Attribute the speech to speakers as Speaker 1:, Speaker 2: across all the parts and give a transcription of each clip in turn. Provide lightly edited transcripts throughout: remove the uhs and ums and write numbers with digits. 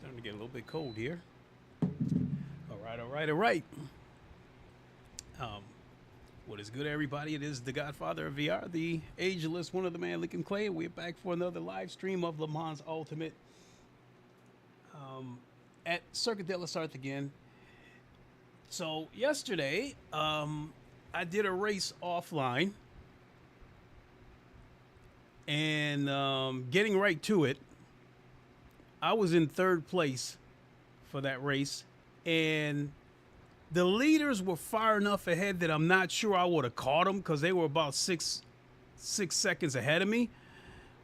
Speaker 1: Starting to get a little bit cold here. All right. What is good, everybody? It is the Godfather of VR, the ageless one of the man Lincoln Clay. We're back for another live stream of LeMans Ultimate at Circuit de la Sarthe again. So yesterday, I did a race offline, and getting right to it, I was in third place for that race, and the leaders were far enough ahead that I'm not sure I would have caught them because they were about six seconds ahead of me.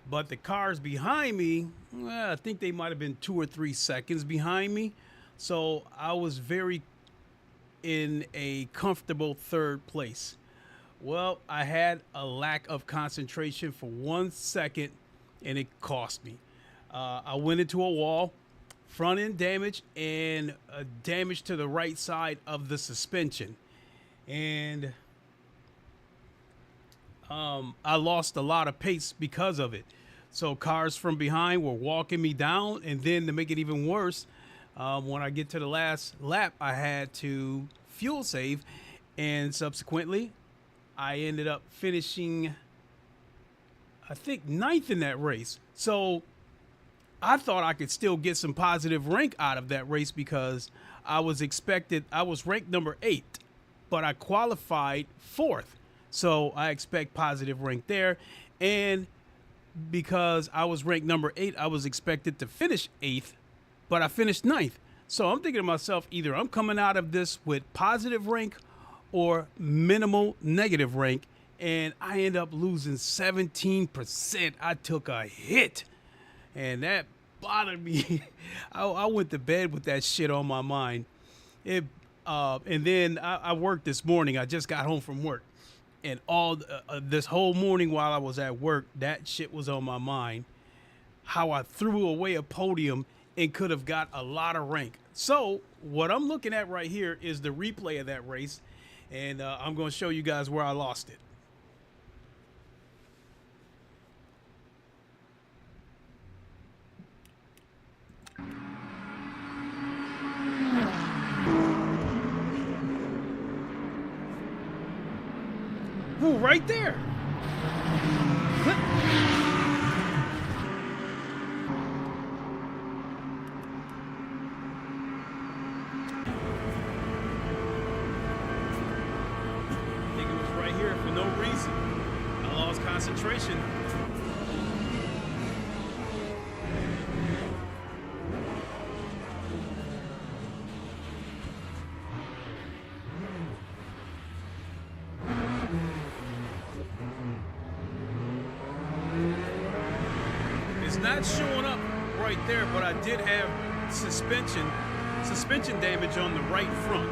Speaker 1: But the cars behind me, well, I think they might have been 2 or 3 seconds behind me. So I was very in a comfortable third place. Well, I had a lack of concentration for 1 second, and it cost me. I went into a wall, front end damage, and damage to the right side of the suspension. And I lost a lot of pace because of it. So cars from behind were walking me down, and then to make it even worse, when I get to the last lap, I had to fuel save, and subsequently, I ended up finishing, I think, 9th in that race. So I thought I could still get some positive rank out of that race because I was ranked number 8, but I qualified 4th. So I expect positive rank there. And because I was ranked number 8, I was expected to finish 8th, but I finished 9th. So I'm thinking to myself, either I'm coming out of this with positive rank or minimal negative rank, and I end up losing 17%. I took a hit, and that bothered me. I went to bed with that shit on my mind. And then I worked this morning. I just got home from work, and all this whole morning while I was at work, that shit was on my mind. How I threw away a podium and could have got a lot of rank. So what I'm looking at right here is the replay of that race, and I'm going to show you guys where I lost it. Ooh, right there. For no reason. I lost concentration. It's not showing up right there, but I did have suspension damage on the right front.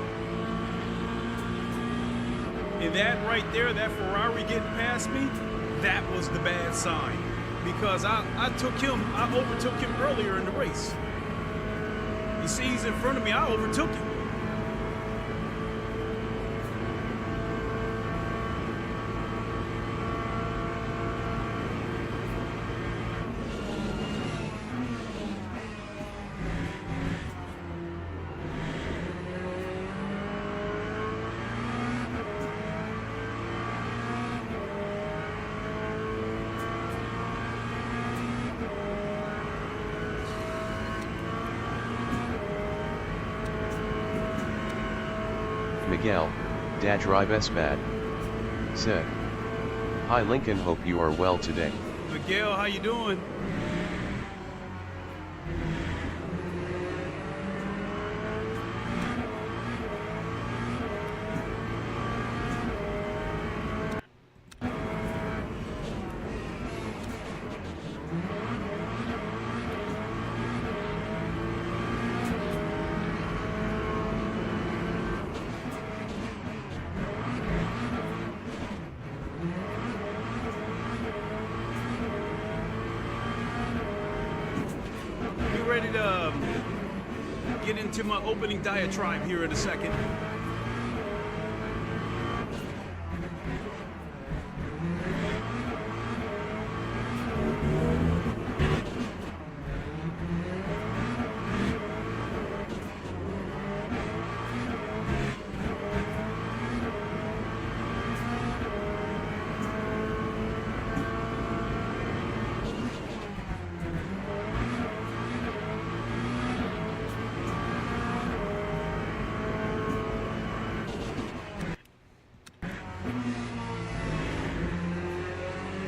Speaker 1: And that right there, that Ferrari getting past me, that was the bad sign. Because I overtook him earlier in the race. You see, he's in front of me, I overtook him.
Speaker 2: Miguel, Dajribesbad, said, "Hi Lincoln, hope you are well today."
Speaker 1: Miguel, how you doing? Ready to get into my opening diatribe here in a second.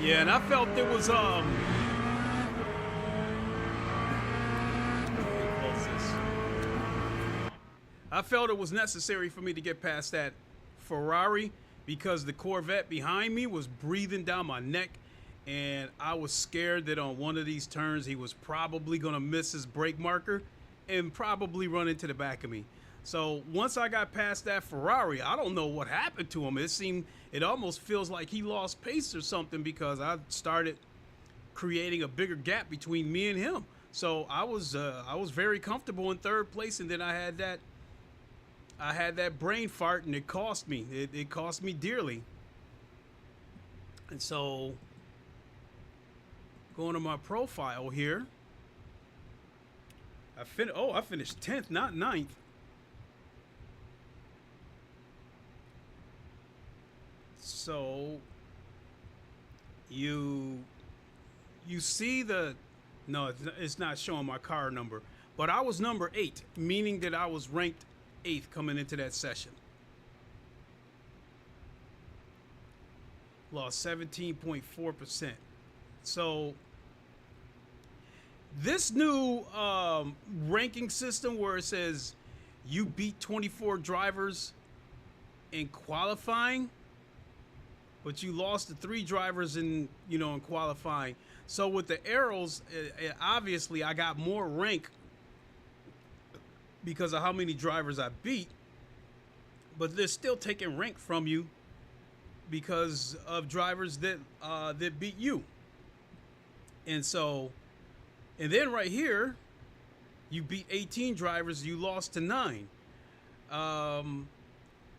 Speaker 1: Yeah, and I felt there was I felt it was necessary for me to get past that Ferrari because the Corvette behind me was breathing down my neck, and I was scared that on one of these turns he was probably going to miss his brake marker and probably run into the back of me. So once I got past that Ferrari, I don't know what happened to him. It almost feels like he lost pace or something because I started creating a bigger gap between me and him. So I was very comfortable in third place, and then I had that brain fart, and it cost me. It cost me dearly. And so going to my profile here, I finished 10th, not 9th. So you see no, it's not showing my car number, but I was number 8, meaning that I was ranked 8th coming into that session. Lost 17.4%. So this new ranking system where it says you beat 24 drivers in qualifying, but you lost to 3 drivers in qualifying. So with the arrows, obviously I got more rank because of how many drivers I beat, but they're still taking rank from you because of drivers that beat you. And then right here, you beat 18 drivers, you lost to 9.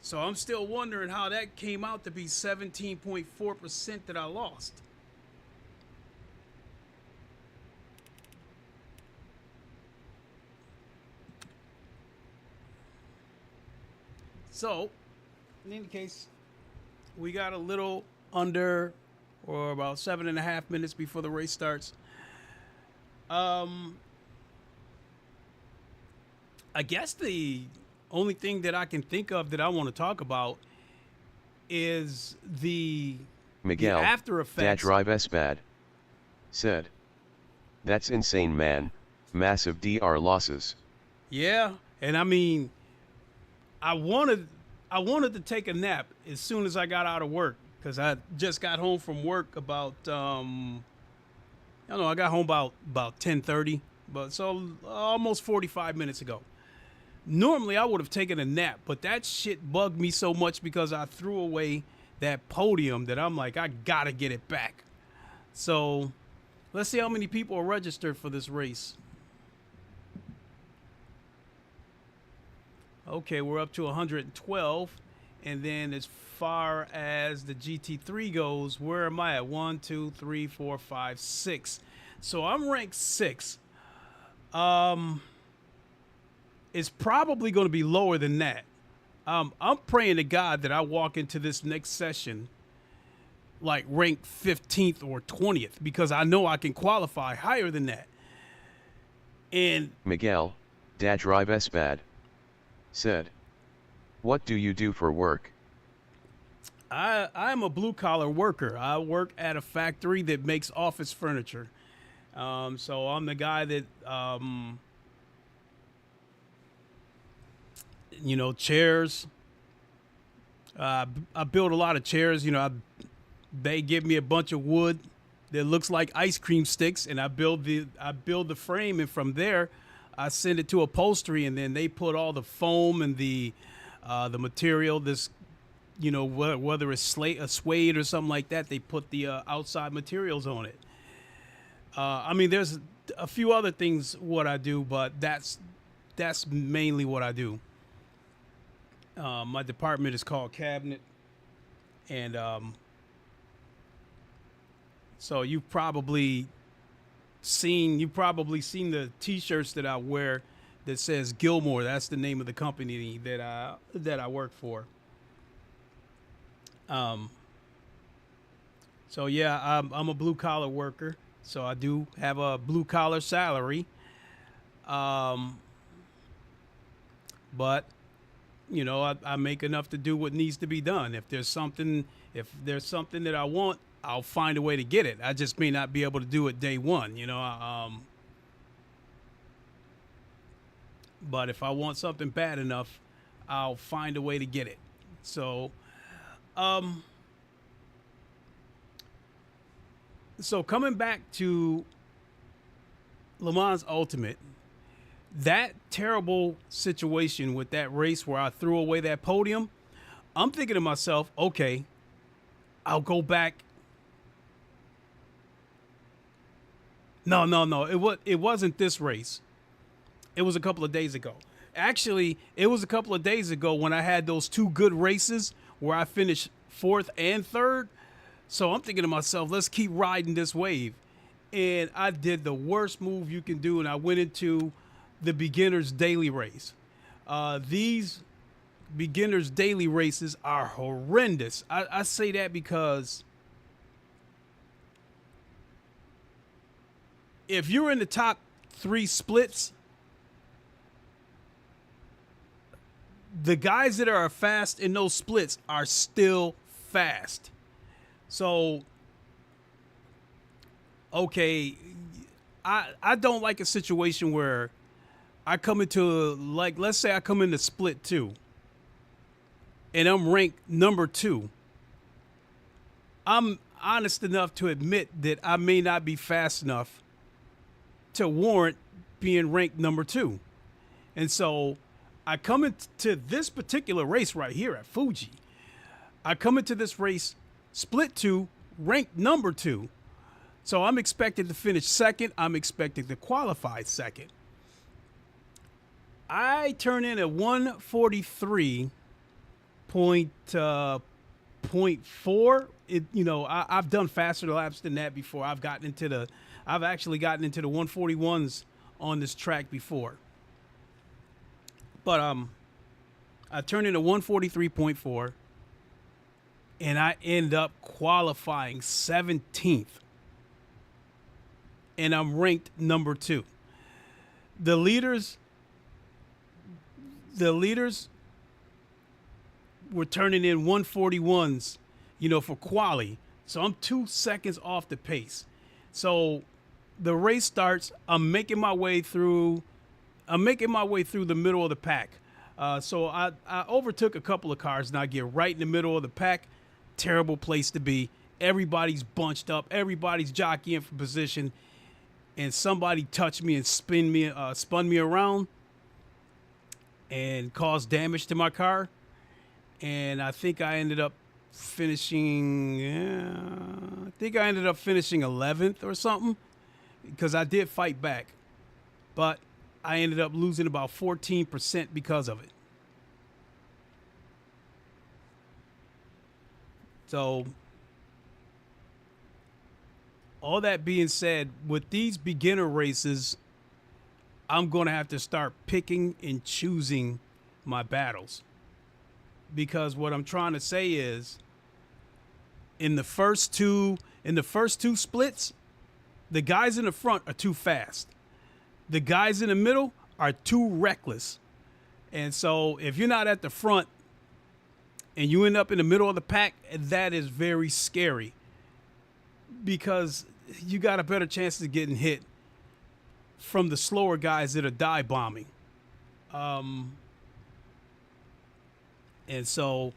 Speaker 1: So I'm still wondering how that came out to be 17.4% that I lost. So, in any case, we got a little under, or about 7.5 minutes before the race starts. I guess the only thing that I can think of that I want to talk about is
Speaker 2: Miguel,
Speaker 1: the after effects.
Speaker 2: That drive S bad. Said. That's insane, man. Massive DR losses.
Speaker 1: Yeah, and I mean, I wanted to take a nap as soon as I got out of work because I just got home from work about I got home about 10:30, but so almost 45 minutes ago. Normally I would have taken a nap, but that shit bugged me so much because I threw away that podium that I'm like, I gotta get it back. So let's see how many people are registered for this race. Okay, we're up to 112. And then as far as the GT3 goes, where am I at? 1, 2, 3, 4, 5, 6. So I'm ranked 6. It's probably going to be lower than that. I'm praying to God that I walk into this next session like ranked 15th or 20th because I know I can qualify higher than that. And
Speaker 2: Miguel, that drive S bad. Said. What do you do for work?
Speaker 1: I'm a blue-collar worker. I work at a factory that makes office furniture. So I'm the guy that, chairs. I build a lot of chairs. They give me a bunch of wood that looks like ice cream sticks, and I build the frame, and from there, I send it to upholstery, and then they put all the foam and the material, this, whether it's suede or something like that, they put the outside materials on it. I mean, there's a few other things what I do, but that's mainly what I do. My department is called cabinet, and so you've probably seen the T-shirts that I wear that says Gilmore. That's the name of the company that I work for. So yeah, I'm a blue collar worker. So I do have a blue collar salary. But I make enough to do what needs to be done. If there's something that I want, I'll find a way to get it. I just may not be able to do it day one, you know. But if I want something bad enough, I'll find a way to get it. So, so coming back to LeMans Ultimate, that terrible situation with that race where I threw away that podium, I'm thinking to myself, okay, I'll go back. No. It wasn't this race. It was a couple of days ago. Actually, it was a couple of days ago when I had those two good races where I finished 4th and 3rd. So I'm thinking to myself, let's keep riding this wave. And I did the worst move you can do, and I went into the beginner's daily race. These beginner's daily races are horrendous. I say that because if you're in the top 3 splits, the guys that are fast in those splits are still fast. So, okay, I don't like a situation where I come into, like, let's say I come into split 2 and I'm ranked number 2. I'm honest enough to admit that I may not be fast enough to warrant being ranked number 2. And so I come into this particular race right here at Fuji. I come into this race split 2, ranked number 2. So I'm expected to finish 2nd. I'm expected to qualify 2nd. I turn in a 143.4. I've done faster laps than that before. I've actually gotten into the 141s on this track before. But I turned in a 143.4, and I end up qualifying 17th. And I'm ranked number 2. The leaders were turning in 141s, for quali. So I'm 2 seconds off the pace. So the race starts. I'm making my way through the middle of the pack. So I overtook a couple of cars, and I get right in the middle of the pack. Terrible place to be. Everybody's bunched up. Everybody's jockeying for position. And somebody touched me and spun me around and caused damage to my car. And I think I ended up finishing 11th or something, because I did fight back. But I ended up losing about 14% because of it. So, all that being said, with these beginner races, I'm going to have to start picking and choosing my battles. Because what I'm trying to say is, in the first two splits, the guys in the front are too fast. The guys in the middle are too reckless. And so if you're not at the front and you end up in the middle of the pack, that is very scary, because you got a better chance of getting hit from the slower guys that are dive bombing. And so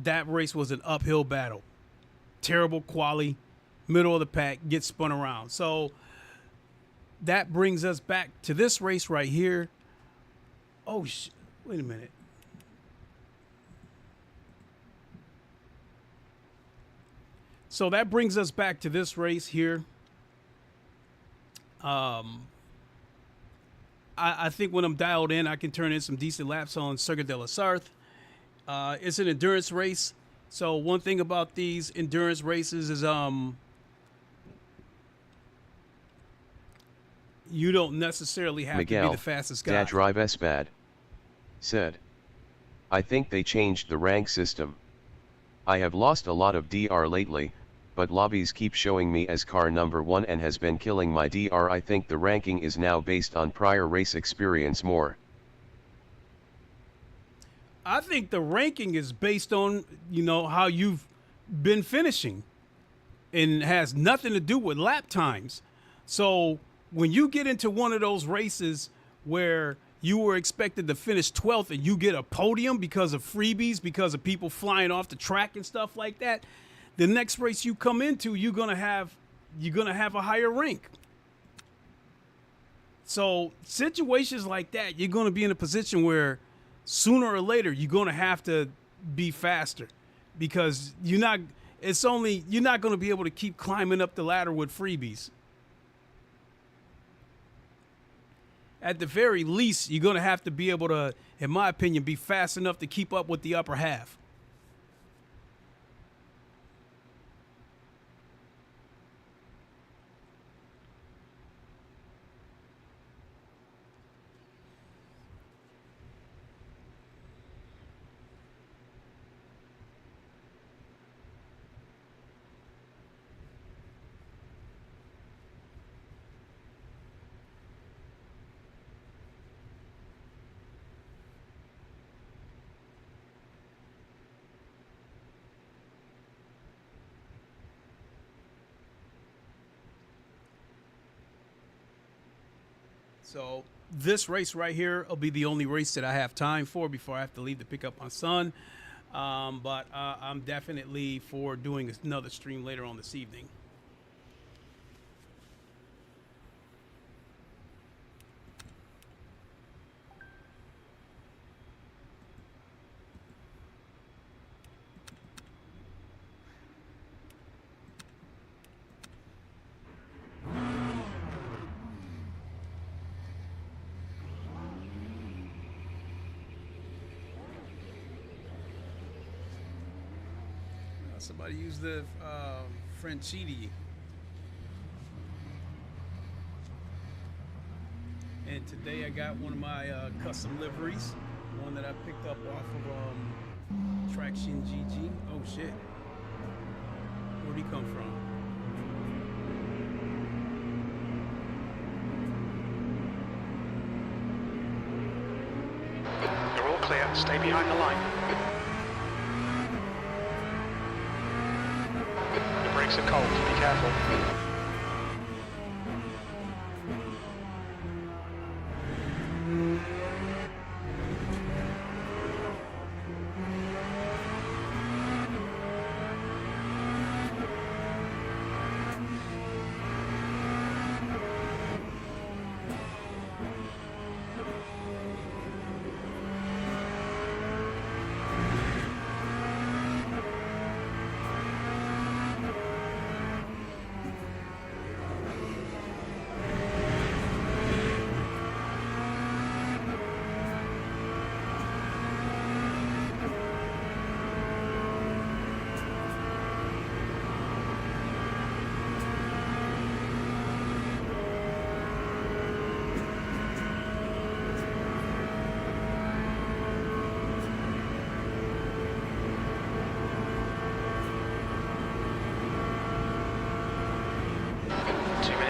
Speaker 1: that race was an uphill battle. Terrible quali, middle of the pack, get spun around. So that brings us back to this race right here. Oh, wait a minute. So that brings us back to this race here. I think when I'm dialed in, I can turn in some decent laps on Circuit de la Sarthe. It's an endurance race. So one thing about these endurance races is you don't necessarily have to be the fastest guy.
Speaker 2: Drive S bad said, I think they changed the rank system. I have lost a lot of DR lately, but lobbies keep showing me as car number 1 and has been killing my DR. I think the ranking is now based on prior race experience more.
Speaker 1: I think the ranking is based on, how you've been finishing and has nothing to do with lap times. So when you get into one of those races where you were expected to finish 12th and you get a podium because of freebies, because of people flying off the track and stuff like that, the next race you come into, you're gonna have a higher rank. So situations like that, you're gonna be in a position where sooner or later you're gonna have to be faster, because you're not gonna be able to keep climbing up the ladder with freebies. At the very least, you're gonna have to be able to, in my opinion, be fast enough to keep up with the upper half. So this race right here will be the only race that I have time for before I have to leave to pick up my son. But I'm definitely for doing another stream later on this evening. Somebody use the Franchitti. And today I got one of my custom liveries, one that I picked up off of Traction GG. Oh shit. Where'd he come from?
Speaker 3: You're all clear. Stay behind the line. Brakes are cold, be careful.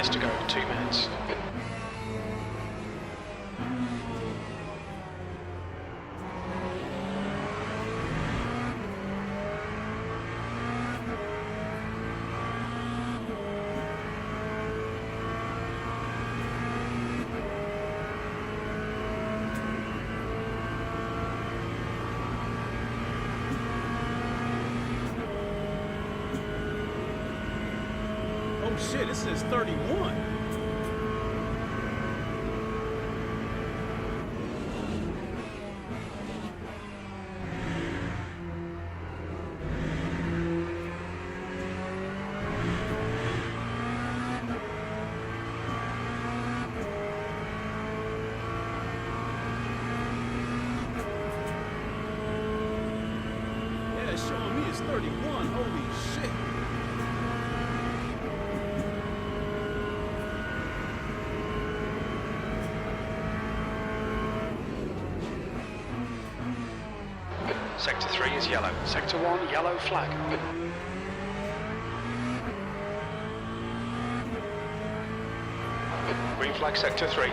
Speaker 3: To go, 2 minutes.
Speaker 1: Oh shit, this is 31. Yeah, it's showing me it's 31. Holy shit.
Speaker 3: Sector 3 is yellow. Sector 1, yellow flag. Green flag, Sector 3.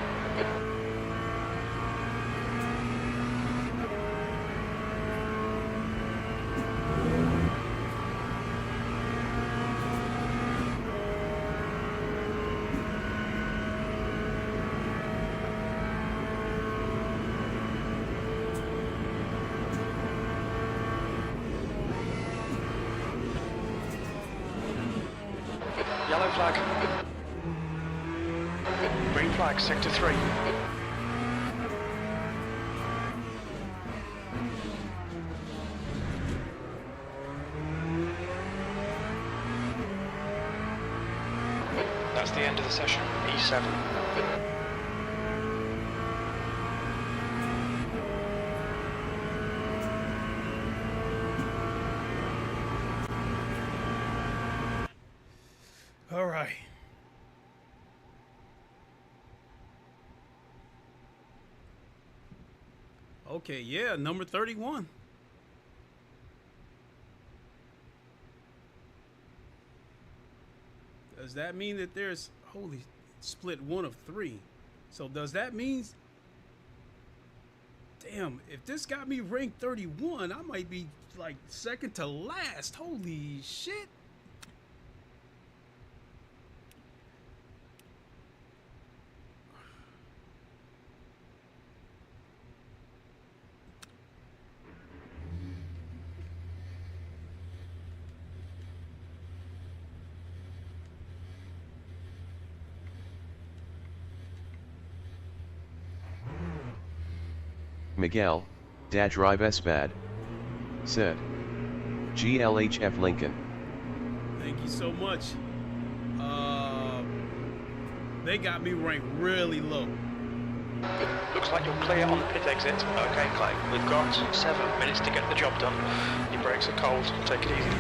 Speaker 3: flag. Green flag, sector 3. That's the end of the session, E7.
Speaker 1: All right. Okay, yeah, number 31. Does that mean that there's, holy, split 1 of 3? So does that mean, damn, if this got me ranked 31, I might be like second to last. Holy shit.
Speaker 2: Miguel, Drive S bad. Said. GLHF Lincoln.
Speaker 1: Thank you so much. They got me ranked really low.
Speaker 3: Looks like you're clear on the pit exit. Okay, Clay, we've got 7 minutes to get the job done. Your brakes are cold, take it easy.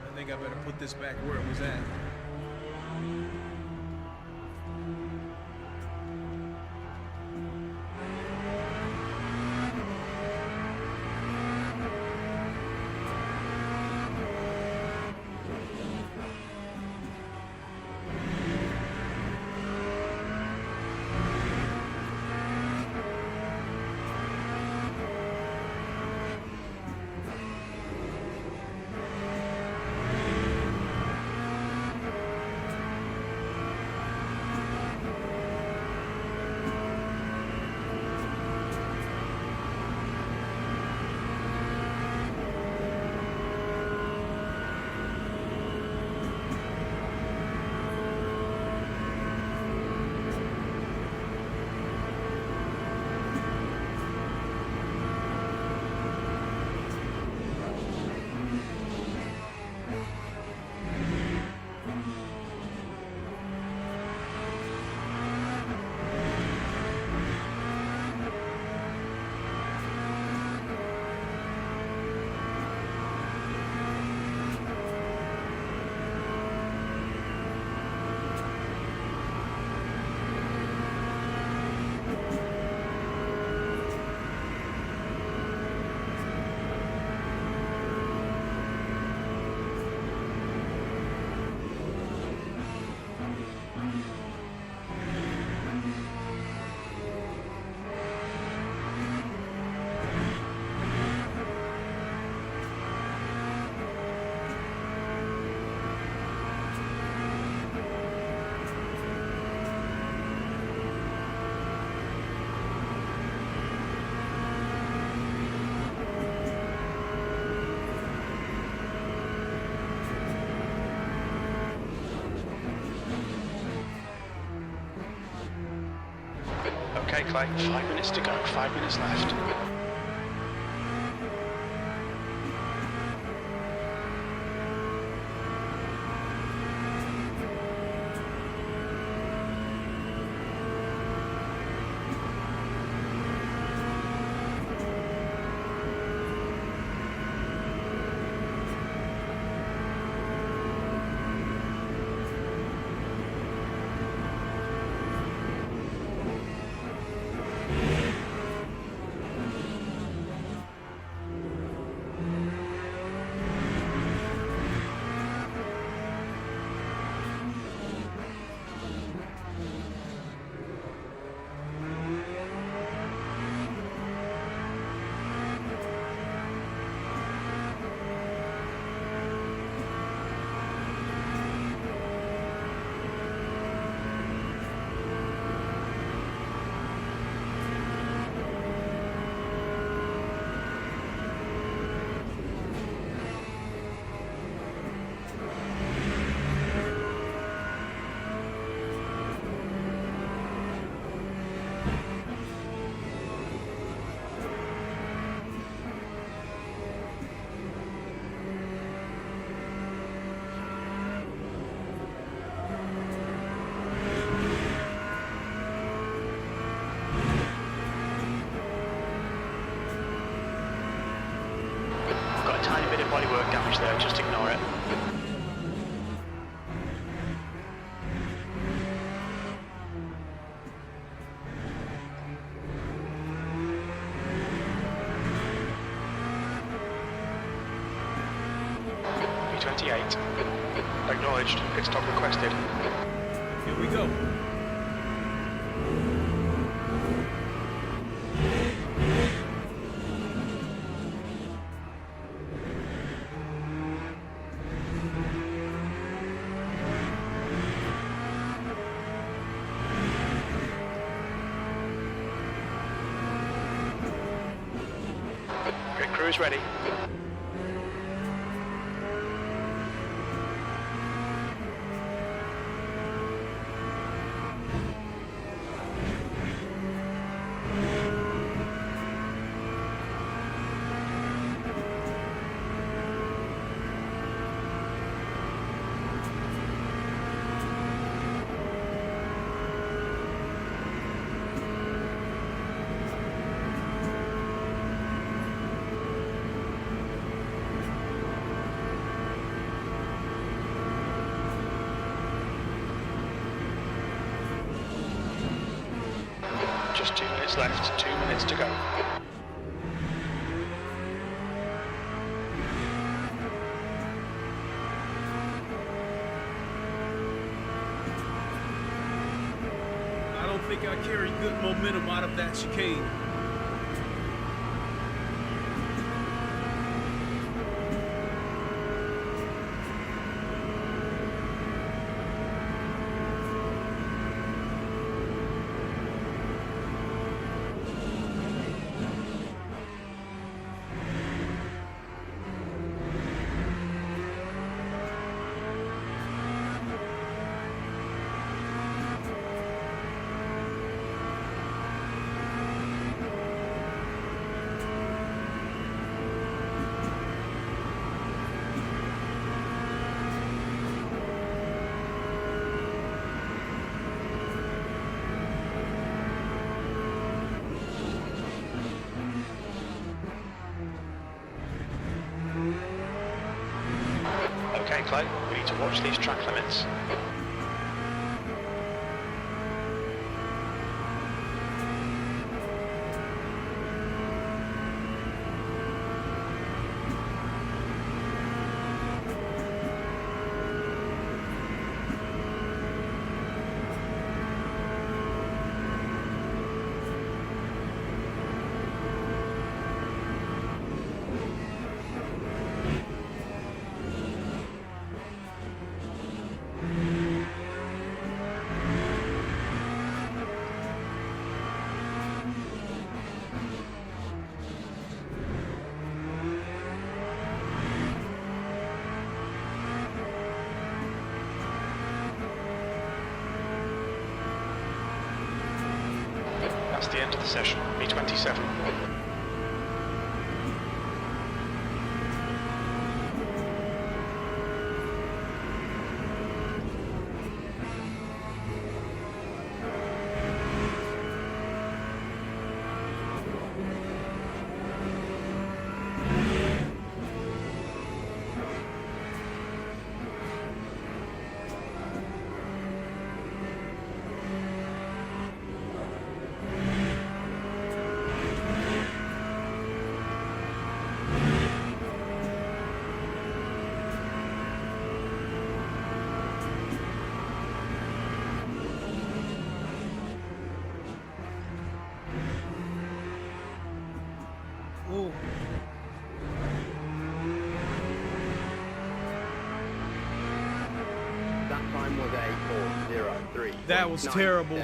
Speaker 1: I think I better put this back where it was at.
Speaker 3: Okay, Clay, 5 minutes to go, 5 minutes left. bodywork damage there, just ignore it. V28. Acknowledged. Pit stop requested.
Speaker 1: Here we go.
Speaker 3: Pit crew is ready. Just 2 minutes left, 2 minutes to go.
Speaker 1: I don't think I carry good momentum out of that chicane. Okay, Clay, we need to watch these track limits. That's the end of the session, B27. Ooh.
Speaker 4: That time was a 4:03.
Speaker 1: That was terrible.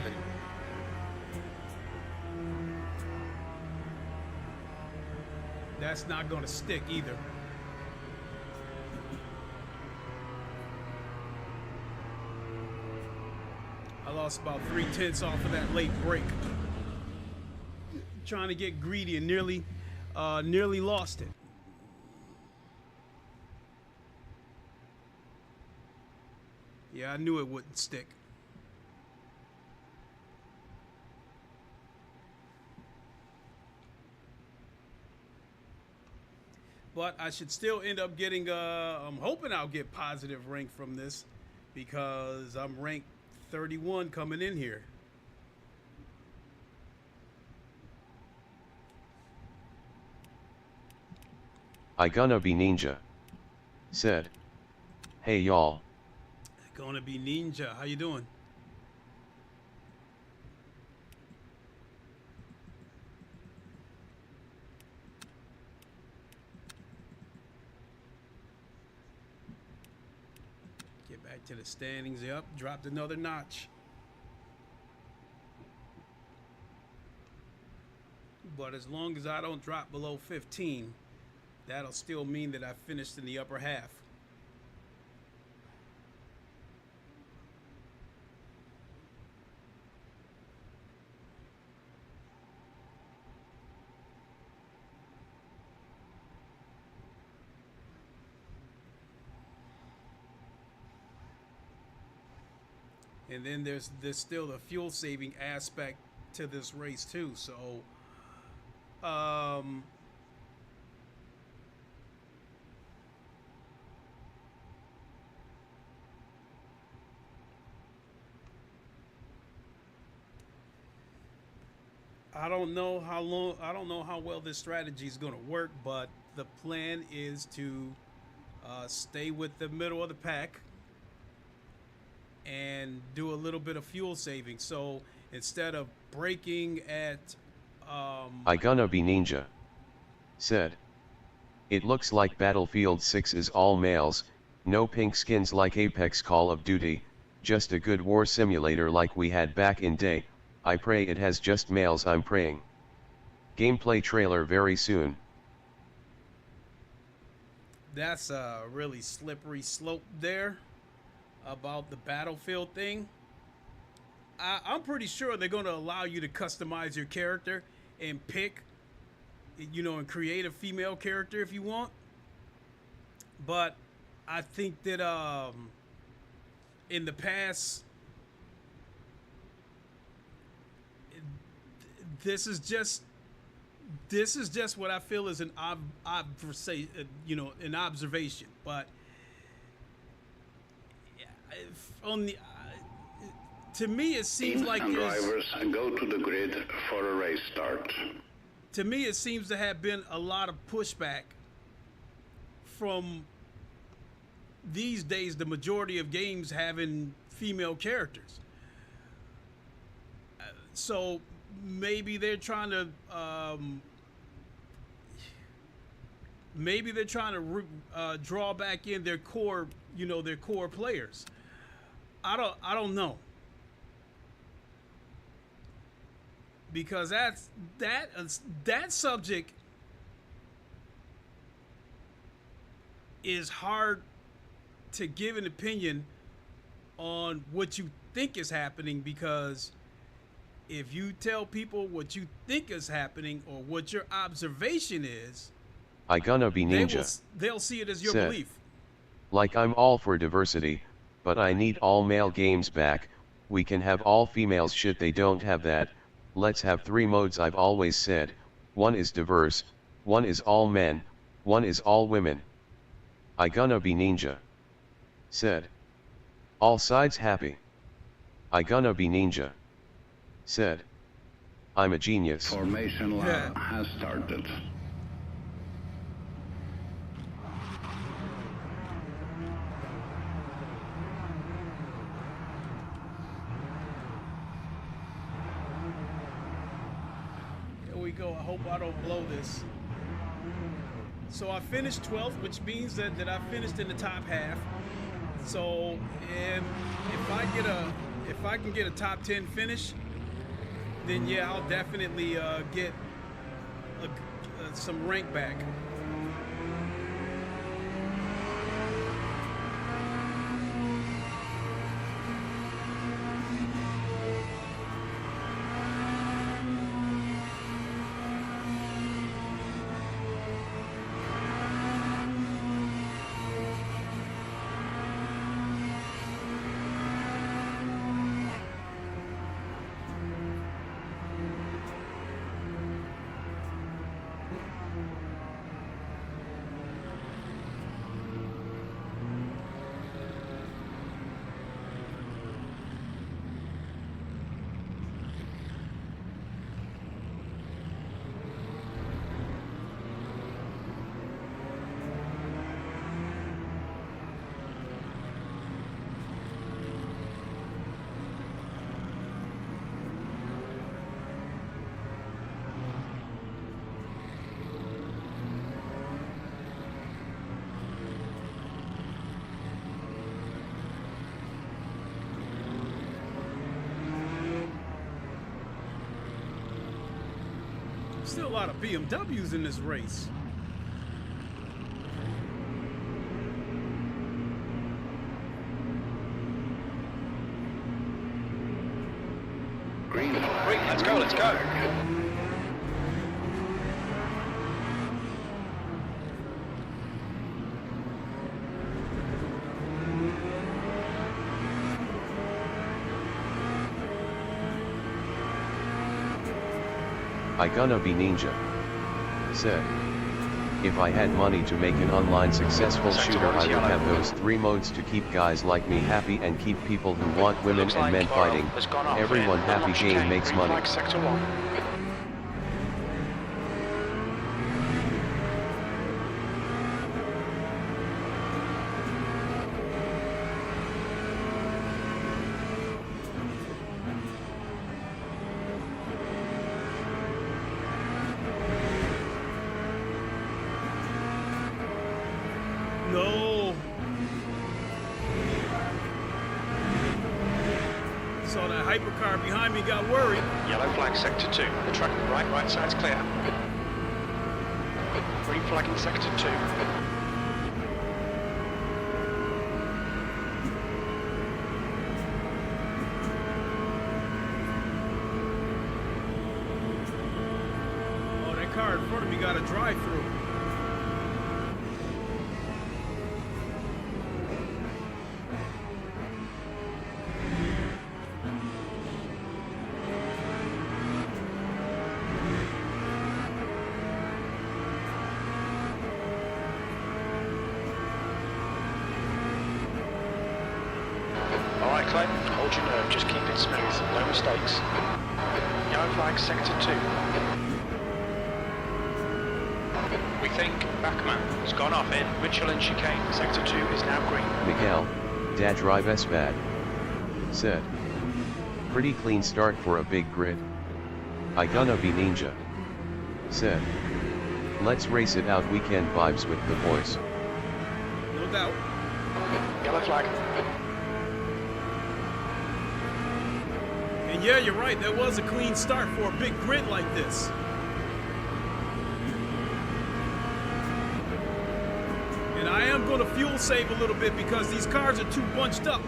Speaker 1: That's not going to stick either. I lost about 3/10 off of that late break. Trying to get greedy and nearly lost it. Yeah, I knew it wouldn't stick. but I should still end up getting, I'm hoping I'll get positive rank from this because I'm ranked 31 coming in here.
Speaker 2: I gonna be ninja. Said, hey y'all.
Speaker 1: Gonna be ninja. How you doing? Get back to the standings. Yep, dropped another notch. But as long as I don't drop below 15, that'll still mean that I finished in the upper half. And then there's still the fuel saving aspect to this race too. So I don't know how well this strategy is going to work, but the plan is to stay with the middle of the pack and do a little bit of fuel saving. So instead of braking at
Speaker 2: I gonna be ninja. Said, it looks like Battlefield 6 is all males, no pink skins like Apex Call of Duty, just a good war simulator like we had back in day. I pray it has just males, I'm praying. Gameplay trailer very soon.
Speaker 1: That's a really slippery slope there about the Battlefield thing. I'm pretty sure they're going to allow you to customize your character and pick, you know, and create a female character if you want. But I think that in the past, this is just what I feel is an observation. But on the to me, it seems like
Speaker 5: drivers go to the grid for a race start.
Speaker 1: To me, it seems to have been a lot of pushback from these days. The majority of games having female characters, so maybe they're trying to draw back in their core, you know, their core players. I don't know. Because that subject is hard to give an opinion on what you think is happening, because if you tell people what you think is happening or what your observation is,
Speaker 2: I gonna be ninja.
Speaker 1: They'll see it as your
Speaker 2: Said,
Speaker 1: belief.
Speaker 2: like I'm all for diversity, but I need all male games back. We can have all females shit, they don't have that. Let's have 3 modes, I've always said. 1 is diverse, 1 is all men, 1 is all women. I gonna be ninja. Said, all sides happy. I gonna be ninja. Said, I'm a genius.
Speaker 5: Formation lab has started.
Speaker 1: Go. I hope I don't blow this. So I finished 12th, which means that I finished in the top half. So if I can get a top 10 finish, then yeah, I'll definitely get some rank back. Still a lot of BMWs in this race.
Speaker 5: Green flag.
Speaker 3: Green, let's go, let's go.
Speaker 2: I gonna be ninja. Said. If I had money to make an online successful shooter, I would have those 3 modes to keep guys like me happy and keep people who want women
Speaker 3: Looks
Speaker 2: and
Speaker 3: like
Speaker 2: men
Speaker 3: Laurel
Speaker 2: fighting.
Speaker 3: has gone off
Speaker 2: Everyone
Speaker 3: in
Speaker 2: happy,
Speaker 3: the
Speaker 2: game
Speaker 3: chicane.
Speaker 2: makes
Speaker 3: Green
Speaker 2: money.
Speaker 3: flag, sector 1.
Speaker 1: No. Saw that hypercar behind me, got worried.
Speaker 3: Yellow flag, sector 2. The track right side's clear. Green flag in sector 2.
Speaker 1: Oh, that car in front of me got a drive-through.
Speaker 3: Alright, Clay, hold your nerve, just keep it smooth, no mistakes. Yellow flag, sector 2. We think Backman has gone off in Michelin chicane, sector 2 is now green.
Speaker 2: Miguel, da drive S bad. Said. Pretty clean start for a big grid. I gonna be ninja. Said. Let's race it out, weekend vibes with the boys.
Speaker 1: No doubt.
Speaker 3: Yellow flag.
Speaker 1: And yeah, you're right, that was a clean start for a big grid like this. And I am going to fuel save a little bit because these cars are too bunched up.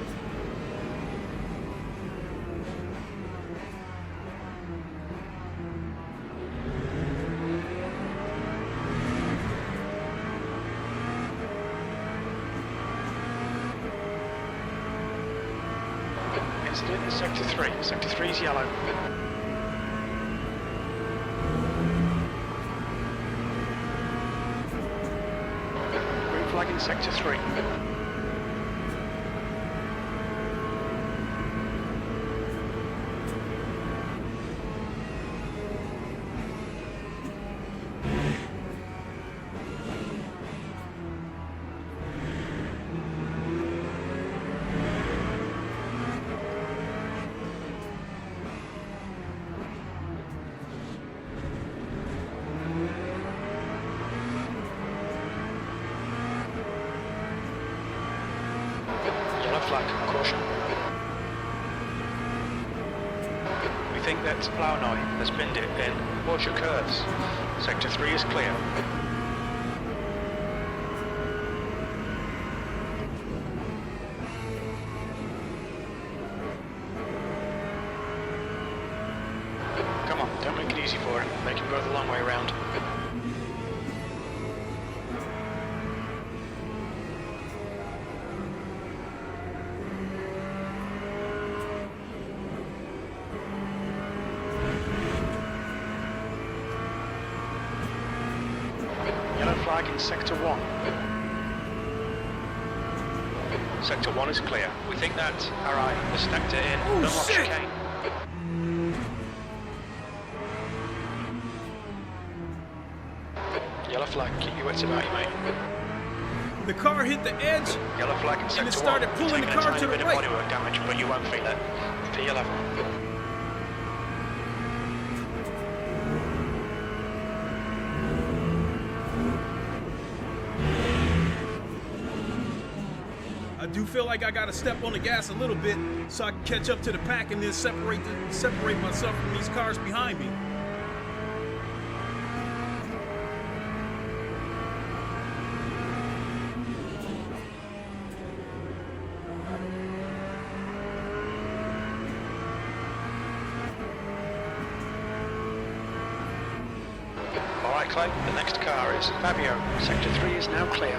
Speaker 3: Incident in sector 3. Sector 3 is yellow. Green flag in sector 3. Yellow flag, caution. We think that Plownoy has binned it in Watch your curves. Sector 3 is clear. Come on, don't make it easy for him. Make him go the long way around. Yellow flag in Sector 1. Sector 1 is clear. We think that RI has stacked it in.
Speaker 1: Oh,
Speaker 3: Don't watch
Speaker 1: shit.
Speaker 3: chicane. Yellow flag, keep your wits about you, mate.
Speaker 1: The car hit the edge.
Speaker 3: Yellow flag in Sector
Speaker 1: it started
Speaker 3: 1.
Speaker 1: pulling the
Speaker 3: Taking a
Speaker 1: car
Speaker 3: tiny
Speaker 1: to the
Speaker 3: bit
Speaker 1: right.
Speaker 3: of bodywork damage, but you won't feel it. To your level.
Speaker 1: I do feel like I gotta step on the gas a little bit so I can catch up to the pack and then separate myself from these cars behind me.
Speaker 3: Clay. The next car is Fabio. Sector 3 is now clear.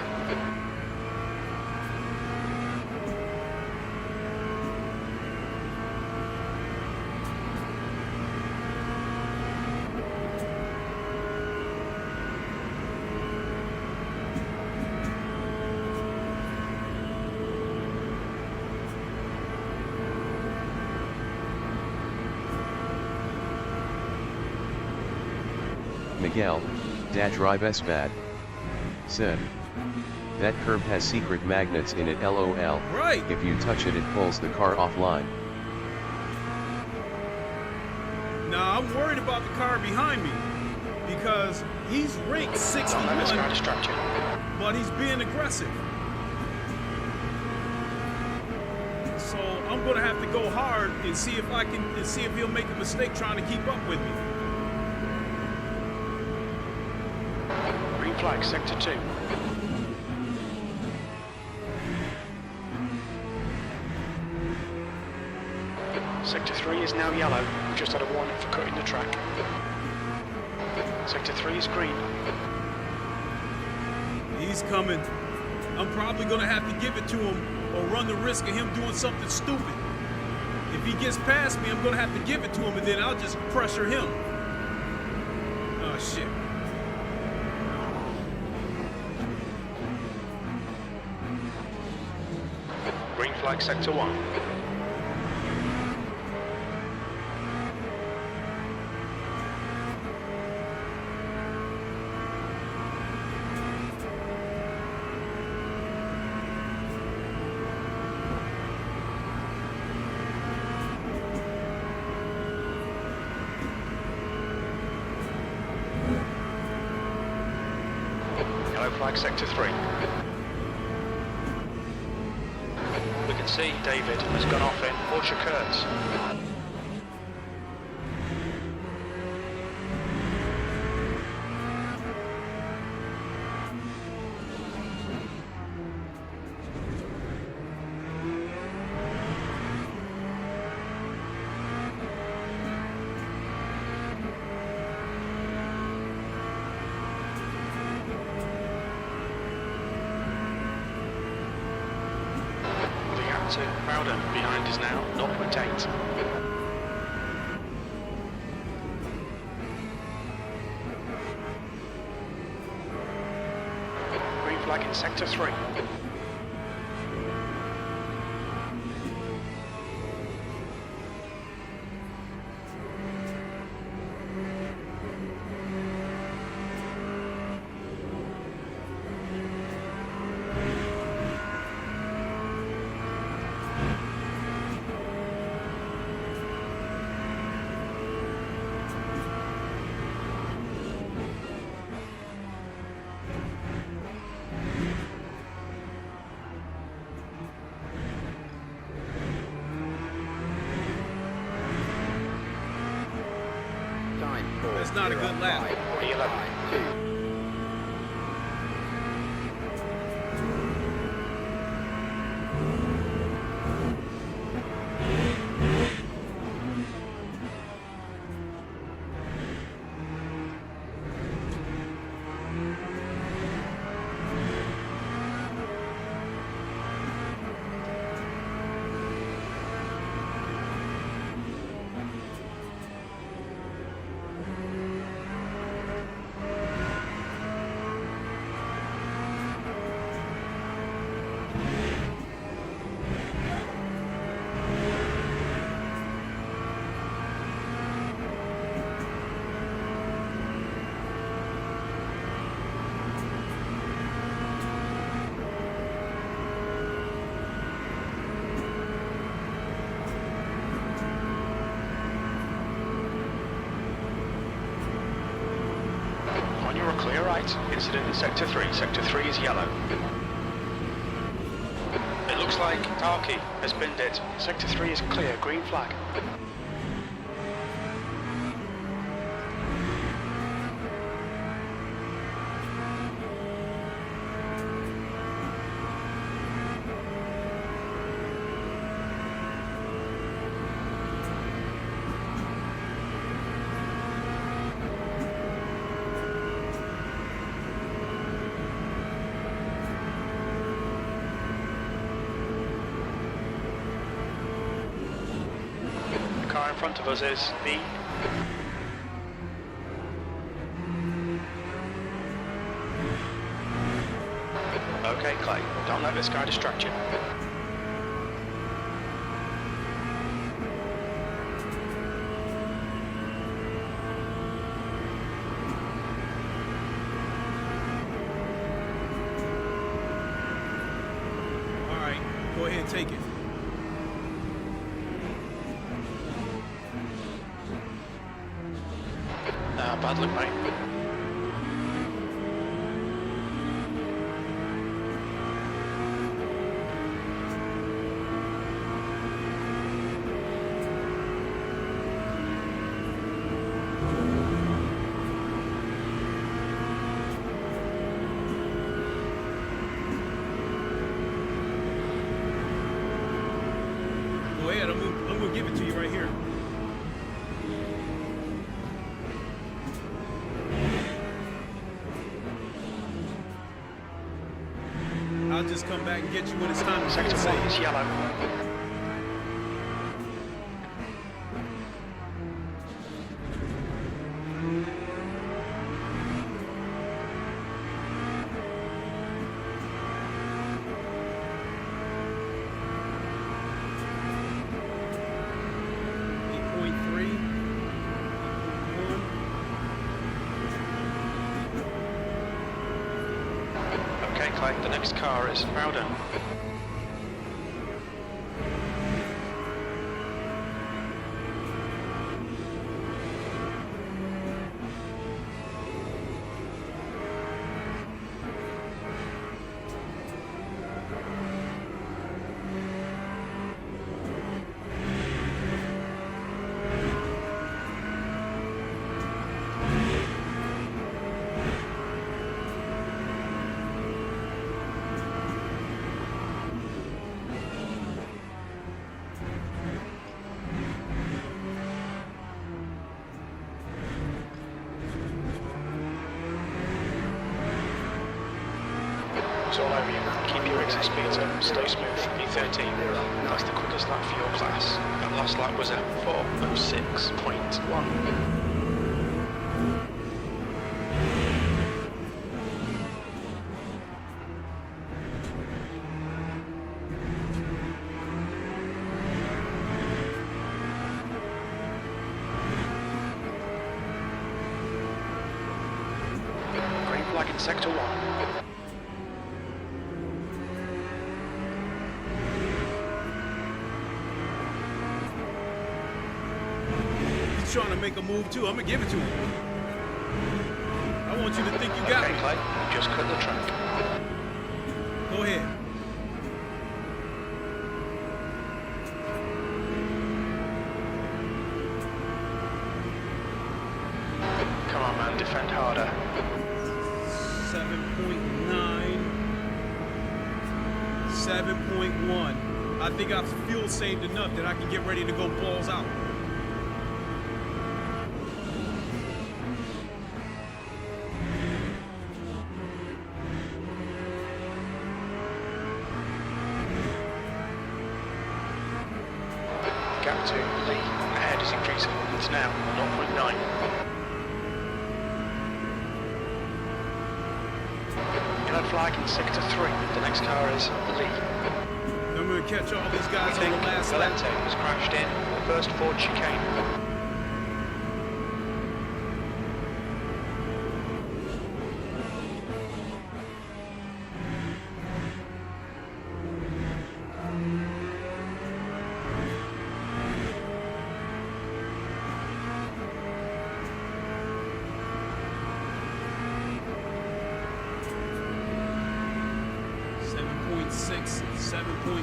Speaker 2: Miguel, drive S bad. Said. That curb has secret magnets in it LOL.
Speaker 1: Right.
Speaker 2: If you touch it, it pulls the car offline.
Speaker 1: Now I'm worried about the car behind me because he's ranked 61,
Speaker 3: Don't let this car distract you.
Speaker 1: but he's being aggressive. So I'm gonna have to go hard and see if he'll make a mistake trying to keep up with me.
Speaker 3: Green flag, sector 2. Sector 3 is now yellow. We just had a warning for cutting the track. Sector 3 is green.
Speaker 1: He's coming. I'm probably gonna have to give it to him or run the risk of him doing something stupid. If he gets past me, I'm gonna have to give it to him and then I'll just pressure him. Oh shit.
Speaker 3: Green flag, sector 1. Yellow flag, sector 3. We can see David has gone off in Orchard Kurtz. Bowden behind is now 0.8. Green flag in sector 3.
Speaker 1: That's not a good lap.
Speaker 3: 311. You're clear right. Incident in sector 3. Sector 3 is yellow. It looks like Tarky has binned it. Sector 3 is clear. Green flag. front of us is the... Okay, Clay, don't let this guy distract you.
Speaker 1: Alright, go ahead and take it.
Speaker 3: Bad luck, mate.
Speaker 1: Go ahead, I'm gonna give it to you right here. I'll just come back and get you when it's time to
Speaker 3: Sector 1 is yellow. Okay, Clay, the next car is Rowden. It's all over you. Keep your exit speeds up, stay smooth. V13, that's the quickest lap for your class. That last lap was a 4:06.1. Green flag in sector 1.
Speaker 1: Trying to make a move too. I'm gonna give it to him. I want you to think you got
Speaker 3: Okay,
Speaker 1: me.
Speaker 3: Clay, you just cut the track.
Speaker 1: Go ahead.
Speaker 3: Come on, man, defend harder.
Speaker 1: 7.9. 7.1. I think I've fuel saved enough that I can get ready to go balls out.
Speaker 3: Gap to Lee ahead is increasing. It's now 0.9. Yellow flag in sector 3. The next car is Lee.
Speaker 1: I'm gonna catch all these guys
Speaker 3: I
Speaker 1: on
Speaker 3: think
Speaker 1: the last lap.
Speaker 3: Valente has crashed in the first Ford chicane.
Speaker 1: Six, 7.1.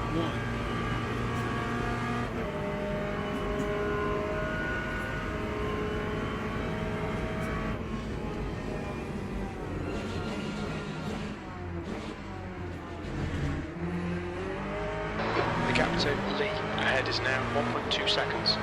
Speaker 3: The gap to Lee ahead is now 1.2 seconds.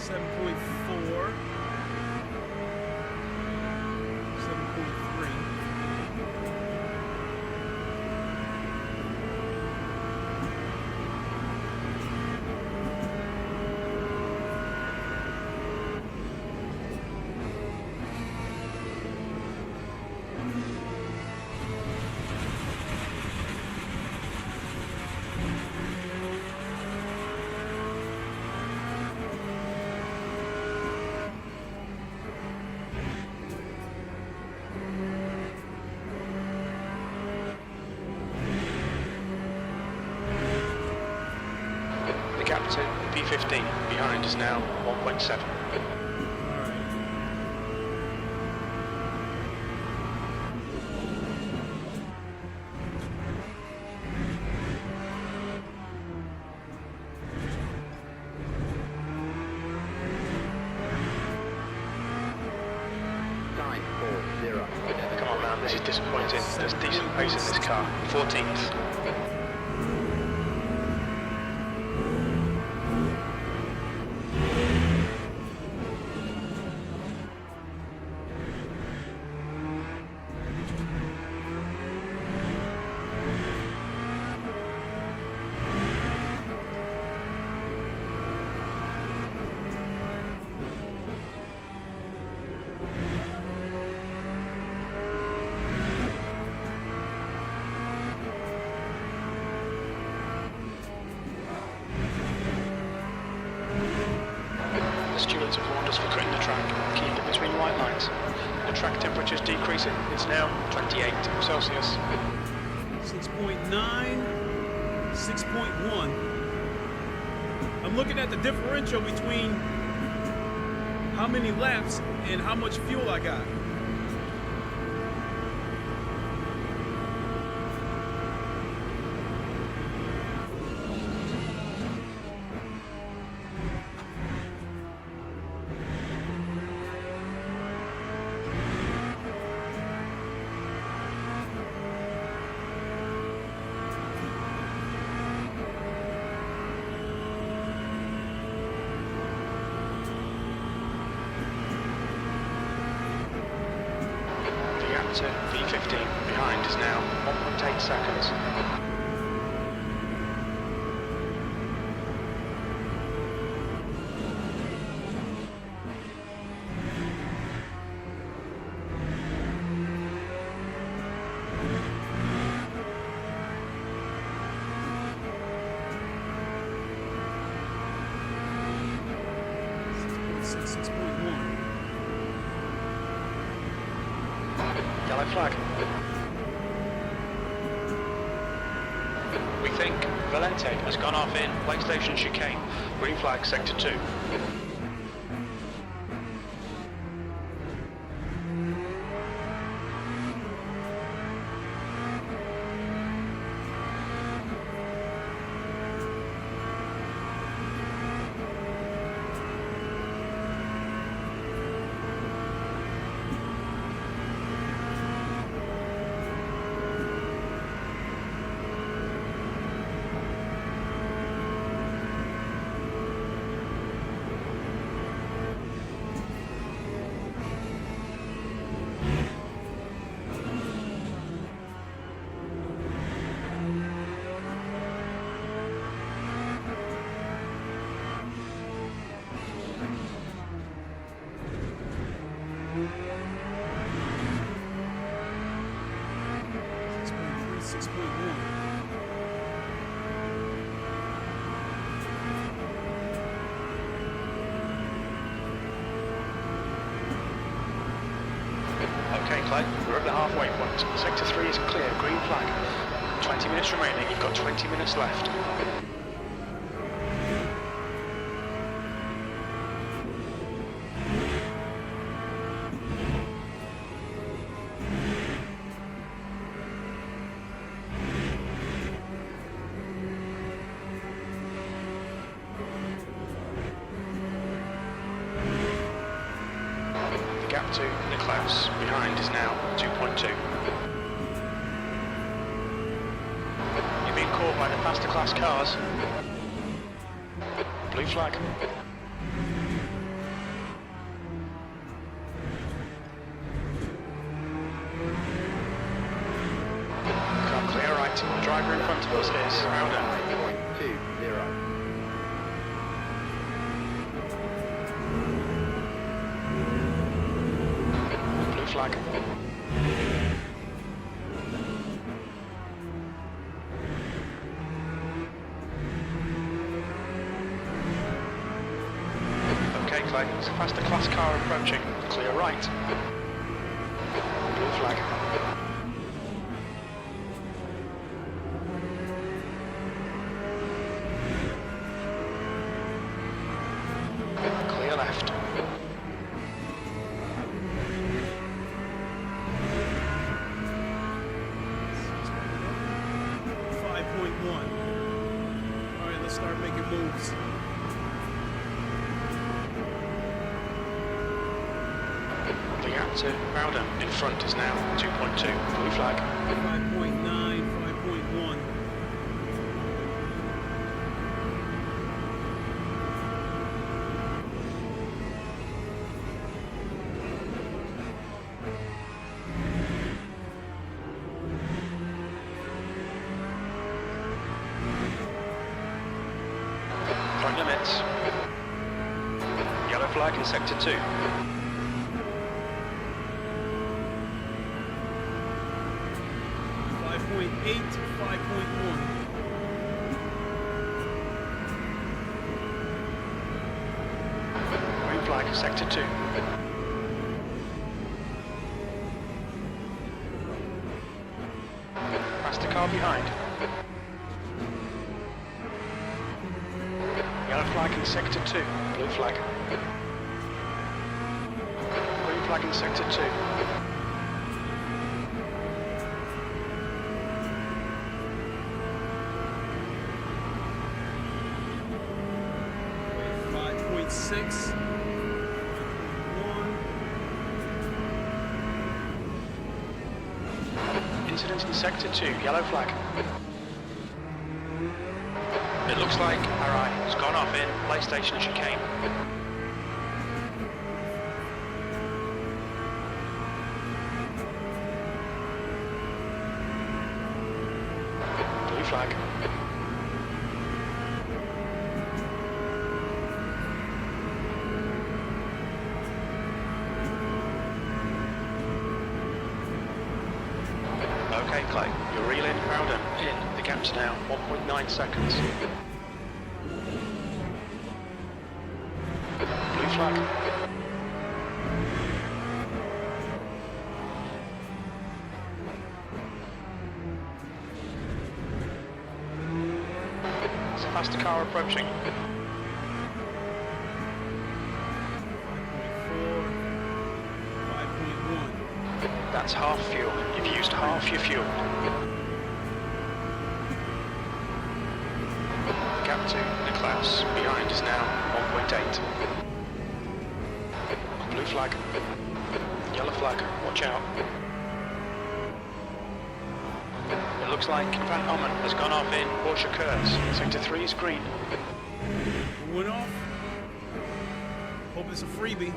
Speaker 1: 7.4. 7.3.
Speaker 3: The gap to P15 behind is now 1.7.
Speaker 4: Time 4-0.
Speaker 3: Come on, man, this is disappointing. There's decent pace in this car. 14th. The stewards have warned us for cutting the track. Keep it between the white lines. The track temperature's decreasing. It's now 28 Celsius.
Speaker 1: 6.9, 6.1. I'm looking at the differential between how many laps and how much fuel I got.
Speaker 3: To P15 behind is now 1.8 seconds. Yellow flag. We think Fanatec has gone off in PlayStation chicane. Green flag, sector 2. Okay, Clay, we're at the halfway point. Sector 3 is clear, green flag. 20 minutes remaining, you've got 20 minutes left. Gap to Nicklaus behind is now 2.2. You're being caught by the faster class cars. Blue flag. driver in front of us is Crowder.
Speaker 4: 5.20.
Speaker 3: Blue flag. Okay, Clay, it's a faster class car approaching. Clear right. Blue flag. Clear left.
Speaker 1: 5.1. All right, let's start making moves.
Speaker 3: The gap to Crowder in front is now 2.2. Blue flag.
Speaker 1: 5.9, 5.1.
Speaker 3: Front limits. Yellow flag in sector 2.
Speaker 1: 5.8, 5.1.
Speaker 3: Green flag, sector 2. Past the car behind. Yellow flag in sector 2. Blue flag. Green flag in sector 2.
Speaker 1: 5.6. 1.
Speaker 3: Incident in sector 2. Yellow flag. It looks like RI has gone off in PlayStation chicane. Blue flag. Okay, Clay, you're reeling Crowder in. The gap's now 1.9 seconds. Blue flag. It's a faster car approaching.
Speaker 1: 5.4. 5.1.
Speaker 3: That's half fuel. You've used half your fuel. Gap to Nicklaus. Behind is now 1.8. Blue flag. Yellow flag. Watch out. It looks like Van Omen has gone off in Porsche Kurz. Sector 3 is green.
Speaker 1: Went off. Hope it's a freebie.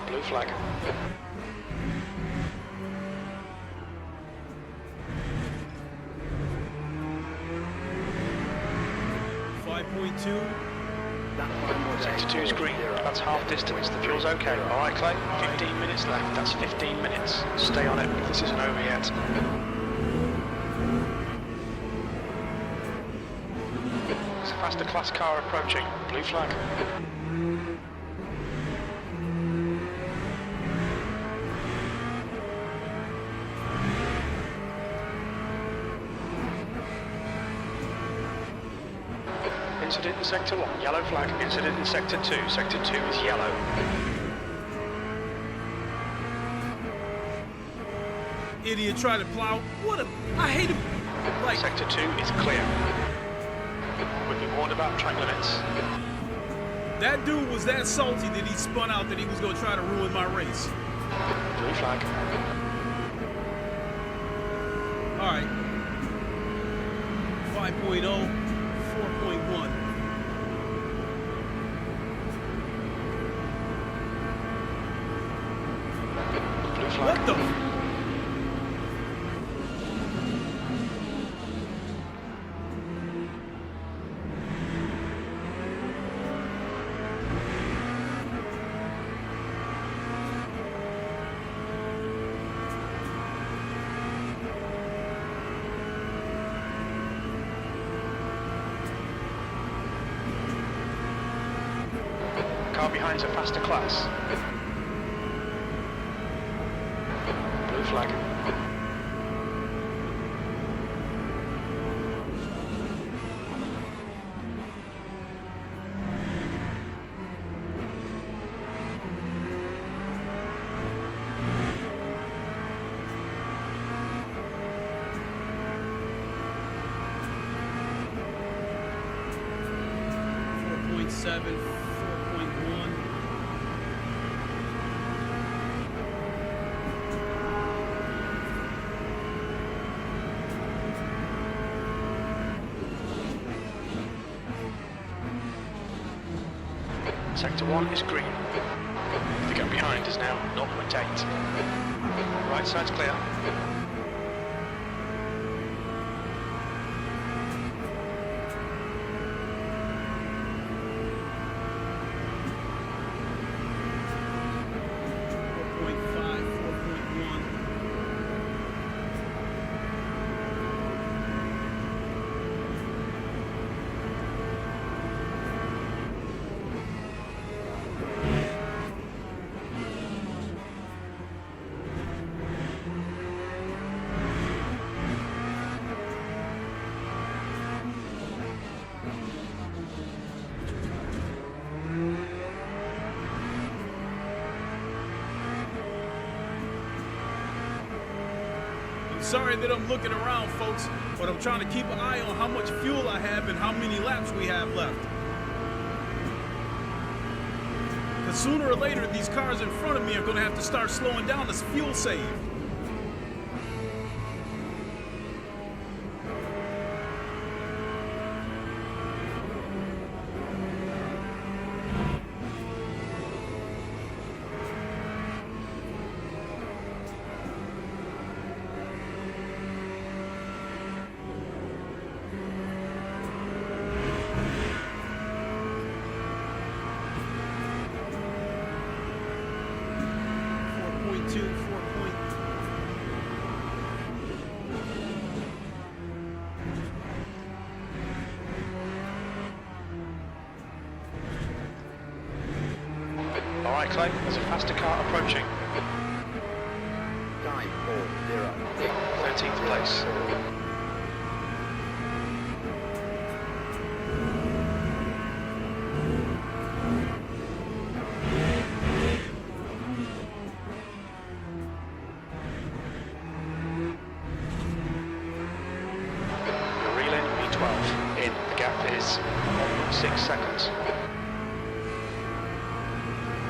Speaker 3: Blue flag. Sector 2 is green. That's half distance. The fuel's okay. All right, Clay. 15 minutes left. That's 15 minutes. Stay on it. This isn't over yet. It's a faster class car approaching. Blue flag. Incident in sector 1, yellow flag. Incident in sector 2. Sector 2 is yellow.
Speaker 1: Idiot tried to plow. What a... I hate him. Like,
Speaker 3: Sector 2 is clear. We've been warned about track limits.
Speaker 1: that dude was that salty that he spun out that he was going to try to ruin my race.
Speaker 3: Blue flag.
Speaker 1: All right. 5.0, 4.1.
Speaker 3: Blue flag.
Speaker 1: What the?
Speaker 3: Car behind's a faster class. Blue flag.
Speaker 1: Seven, 4.1.
Speaker 3: Sector 1 is green. The gap behind is now 0.8. Right side's clear.
Speaker 1: Sorry that I'm looking around, folks, but I'm trying to keep an eye on how much fuel I have and how many laps we have left. Because sooner or later, these cars in front of me are going to have to start slowing down this fuel save.
Speaker 3: Alright, Clay, there's a faster car approaching.
Speaker 4: Time 4-0.
Speaker 3: 13th place. You're reeling V12 in. The gap is 1.6 seconds.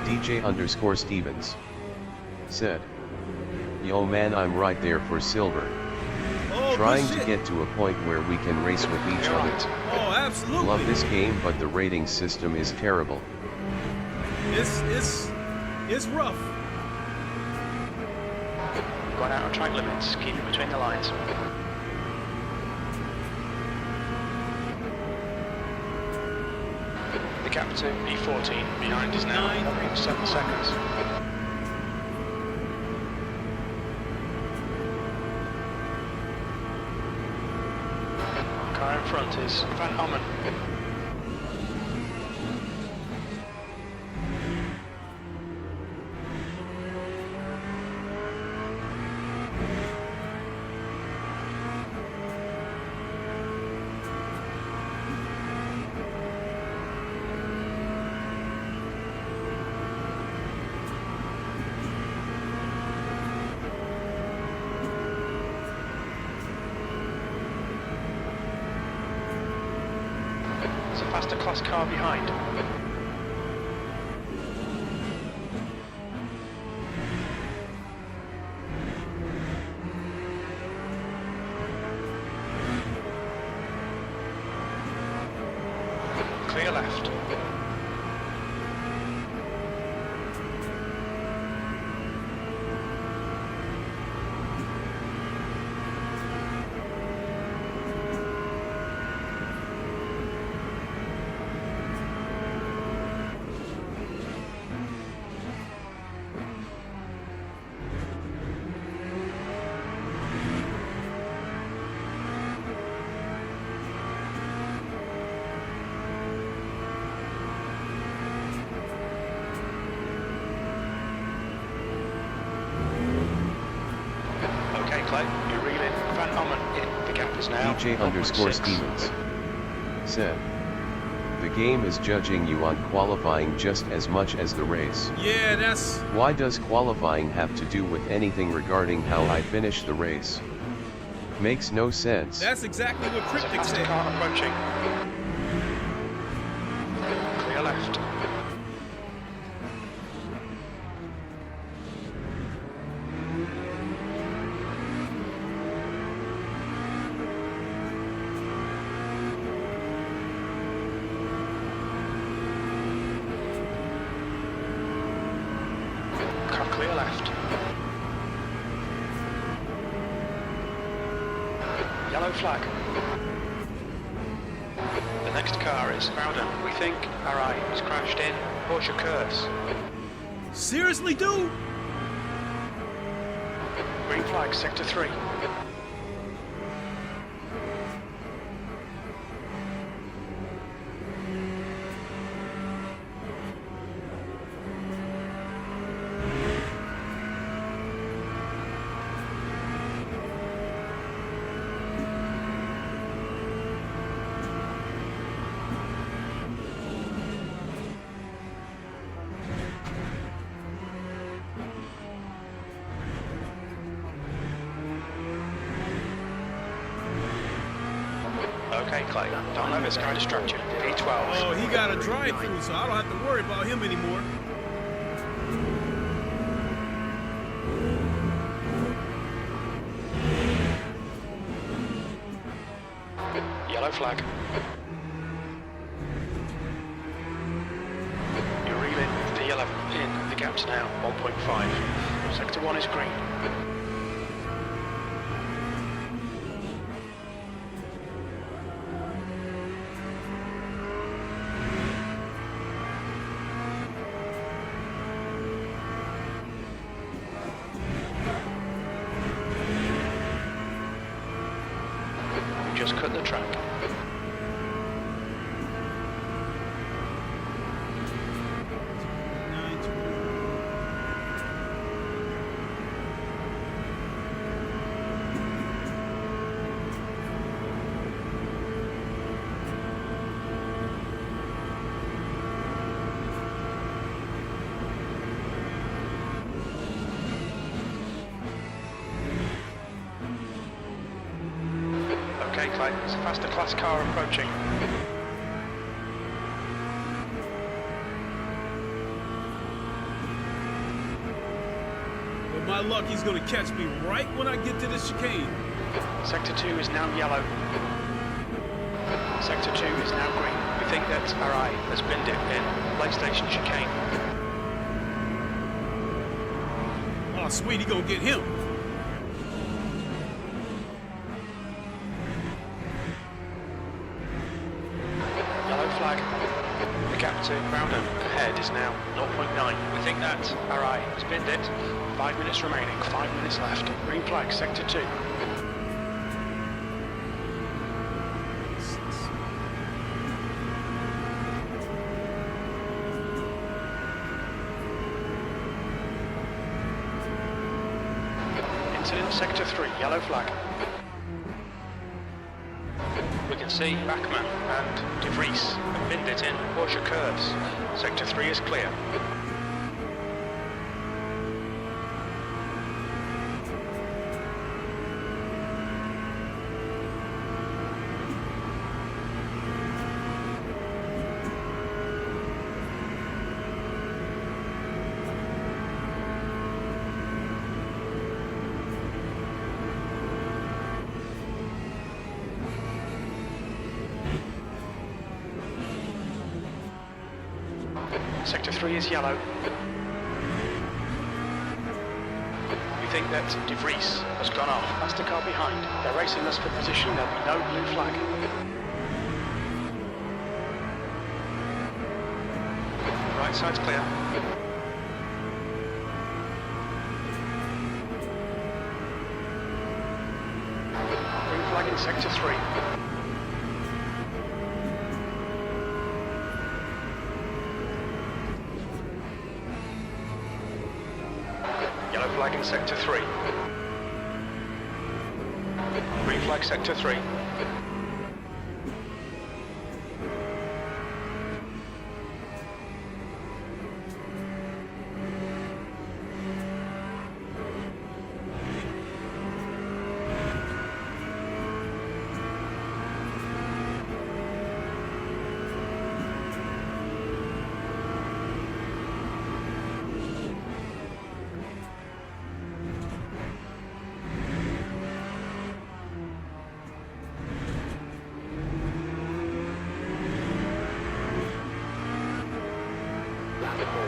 Speaker 2: DJ_Stevens said, "Yo man, I'm right there for silver.
Speaker 1: Oh,
Speaker 2: Trying
Speaker 1: good
Speaker 2: to
Speaker 1: shit.
Speaker 2: get to a point where we can race with each
Speaker 3: You're
Speaker 2: other.
Speaker 3: right.
Speaker 1: Oh, absolutely.
Speaker 2: Love this game, but the rating system is terrible.
Speaker 1: It's rough.
Speaker 3: Going out on track limits, keep it between the lines. The gap to E14 behind is now 1.7 seconds. Car in front is Van Hommen. There's a faster class car behind. clear left. Clay, you're reeling. Van Omen in. The gap is now
Speaker 2: DJ_Stevens said, the game is judging you on qualifying just as much as the race.
Speaker 1: Yeah, that's...
Speaker 2: Why does qualifying have to do with anything regarding how I finish the race? Makes no sense.
Speaker 1: That's exactly what Cryptic said.
Speaker 3: Car approaching. Clear left. Clear left. Yellow flag. The next car is Crowder. We think RI has crashed in Porsche curves.
Speaker 1: Seriously, dude?
Speaker 3: Green flag, sector 3. Okay, Clay, don't let this guy distract you. P12.
Speaker 1: Oh, he got a drive-through, so I don't have to worry about him anymore.
Speaker 3: Yellow flag. You're reeling D11 in. The gap's now 1.5. Sector 1 is green. Just cut the track. Okay, Clay, it's a faster class car approaching.
Speaker 1: With my luck, he's going to catch me right when I get to the chicane.
Speaker 3: Sector 2 is now yellow. Sector 2 is now green. We think that RI has binned it in PlayStation chicane.
Speaker 1: Oh, sweet, he going to get him.
Speaker 3: Flag. The gap to Crowder ahead is now 0.9. We think that RI has binned it. 5 minutes remaining, 5 minutes left. Green flag, sector 2. Incident sector 3, yellow flag. We can see Bachmann and De Vries have binned it in Porsche curves. Sector 3 is clear. Sector 3 is yellow. We think that De Vries has gone off. That's the car behind. They're racing us for position. There'll be no blue flag. Right side's clear. Green flag in Sector 3. Yellow flag in Sector 3. Green flag Sector 3.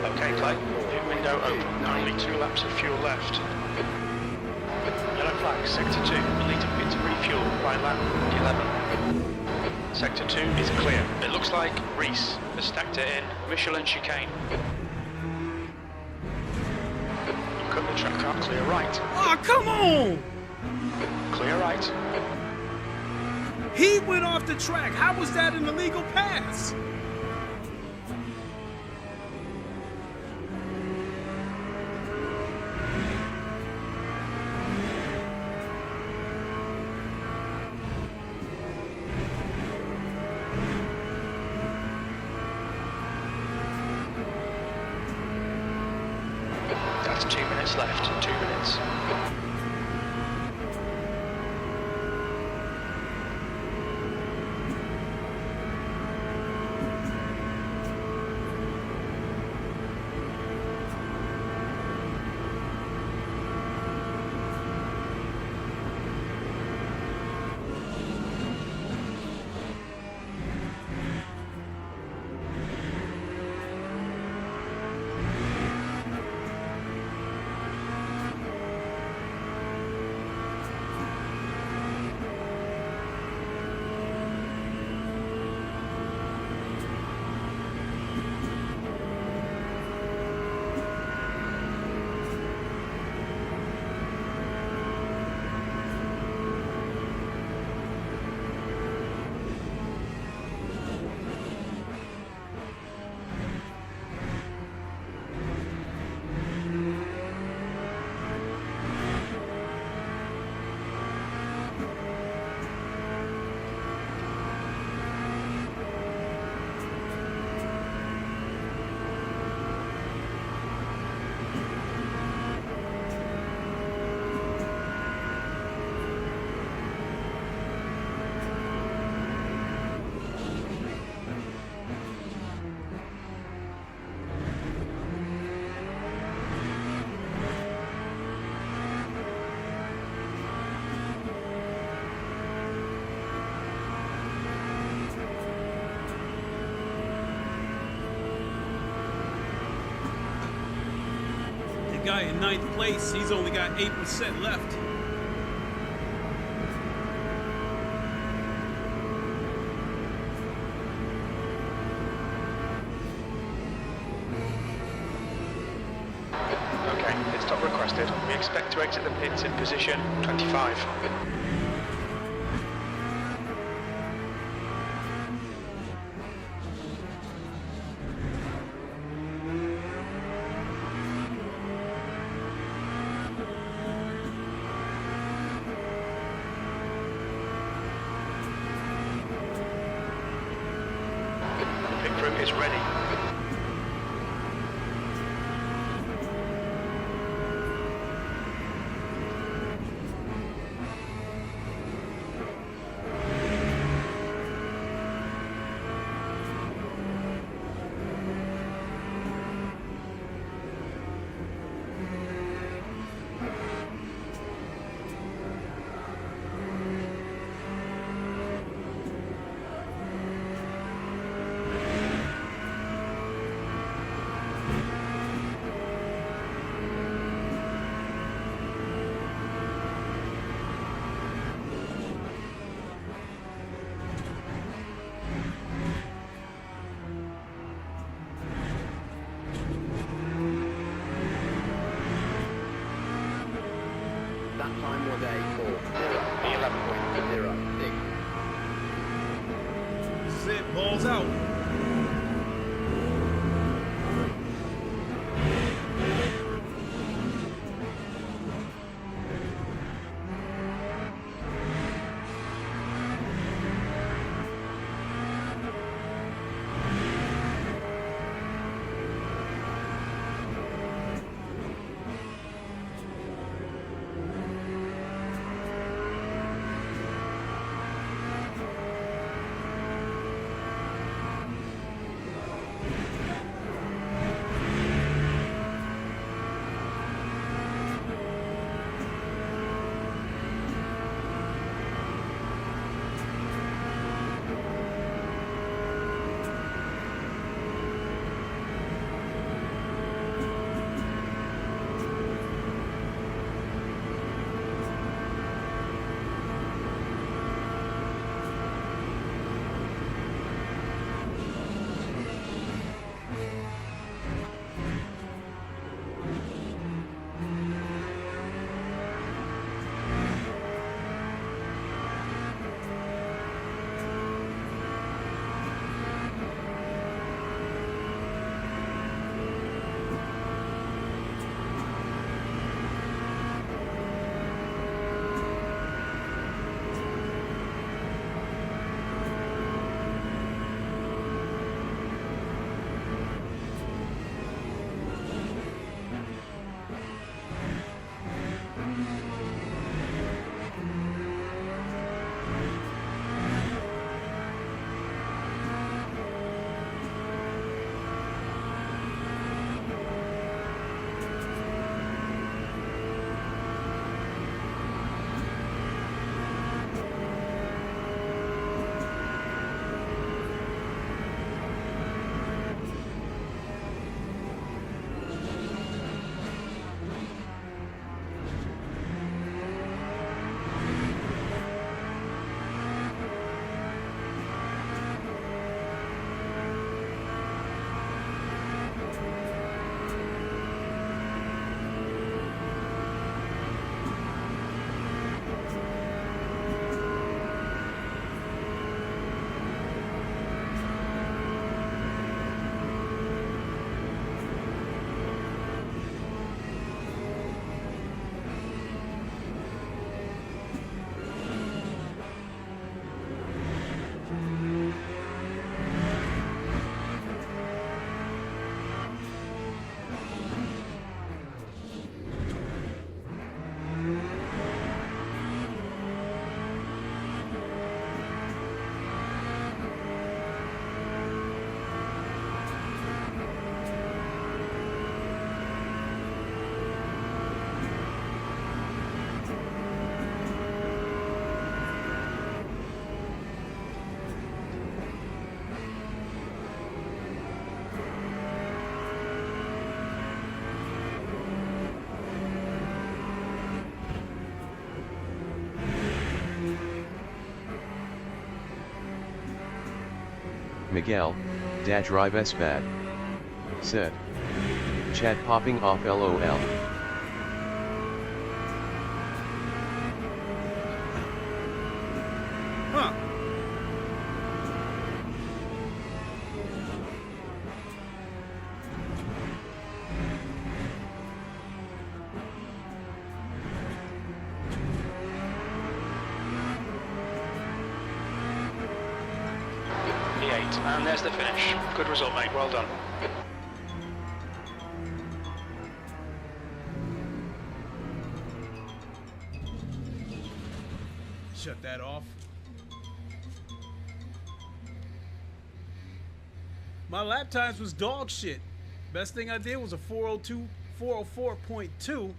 Speaker 3: Okay, Clay. Pit window open. Only 2 laps of fuel left. Yellow flag, Sector 2. We need to pit to refuel by lap 11. Sector 2 is clear. It looks like Reese has stacked it in. Michelin chicane. You cut the track up. Clear right.
Speaker 1: Oh, come on!
Speaker 3: Clear right.
Speaker 1: He went off the track. How was that an illegal pass?
Speaker 3: That's 2 minutes left. 2 minutes.
Speaker 1: Guy in 9th place, he's only got 8% left.
Speaker 3: Okay, pit stop requested. We expect to exit the pits in position 25. Pit crew is ready.
Speaker 4: Time was 840.06.
Speaker 1: This is it. Balls out.
Speaker 2: Miguel, Drive S bad. Said. Chat popping off LOL.
Speaker 1: Huh.
Speaker 3: And there's the finish. Good result, mate. Well done.
Speaker 1: Shut that off. My lap times was dog shit. Best thing I did was a 404.2,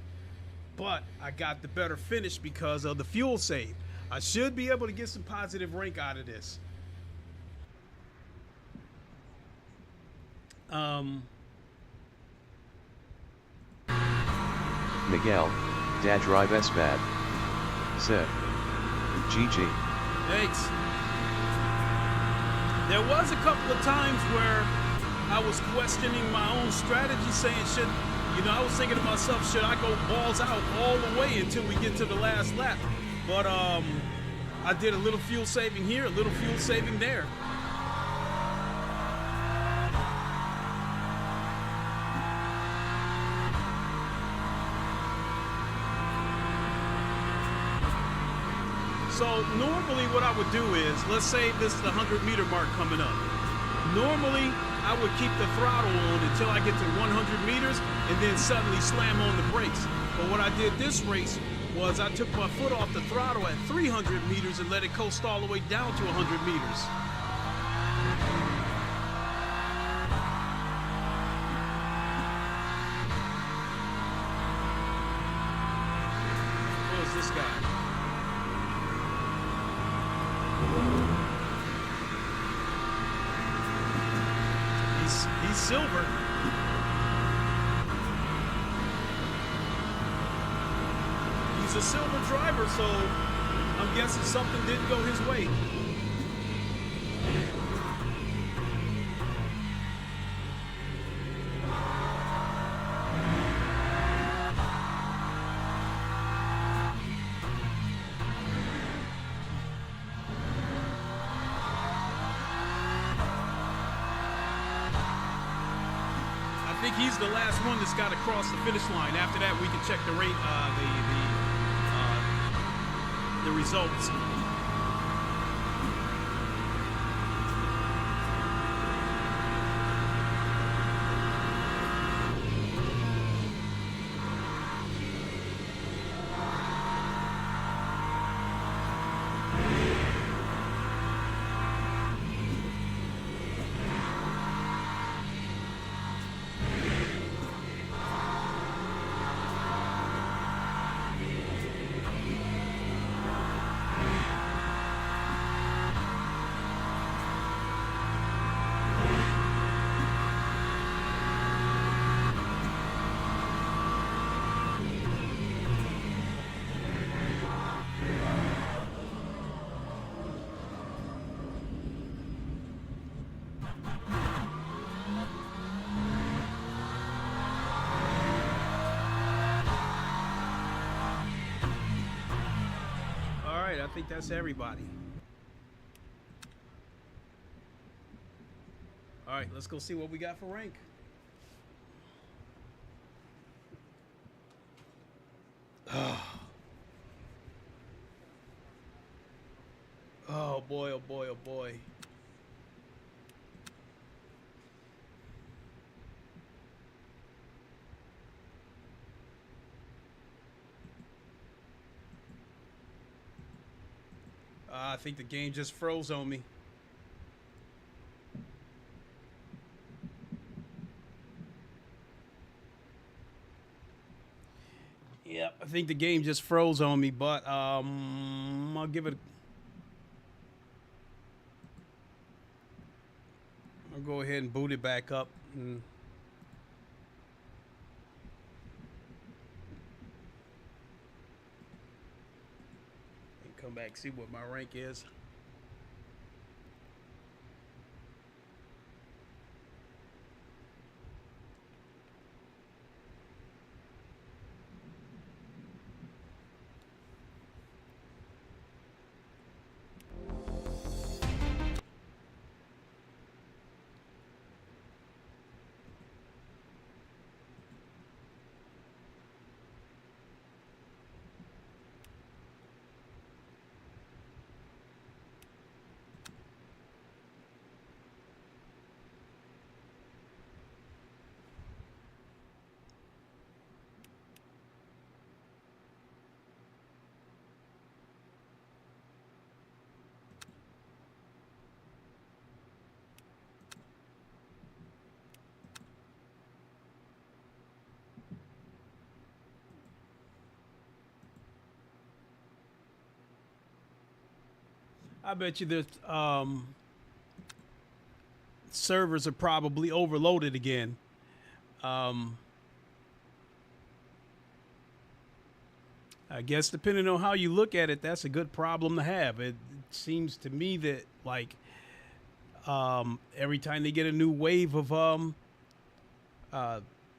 Speaker 1: but I got the better finish because of the fuel save. I should be able to get some positive rank out of this.
Speaker 2: Miguel, Drive S bad. Said. GG.
Speaker 1: Thanks. There was a couple of times where I was questioning my own strategy, saying, You know, I was thinking to myself, should I go balls out all the way until we get to the last lap? But I did a little fuel saving here, a little fuel saving there. So normally what I would do is, let's say this is the 100-meter mark coming up. Normally, I would keep the throttle on until I get to 100 meters and then suddenly slam on the brakes. But what I did this race was I took my foot off the throttle at 300 meters and let it coast all the way down to 100 meters. Where's this guy? He's silver. He's a silver driver, so I'm guessing something didn't go his way. I think he's the last one that's got to cross the finish line. After that, we can check the rate, the results. I think that's everybody. All right, let's go see what we got for rank. Oh boy, oh boy, oh boy. I think the game just froze on me. Yep, I think the game just froze on me, but I'll give it. I'll go ahead and boot it back up. And come back, see what my rank is. I bet you the servers are probably overloaded again. I guess depending on how you look at it, that's a good problem to have. It seems to me that like every time they get a new wave of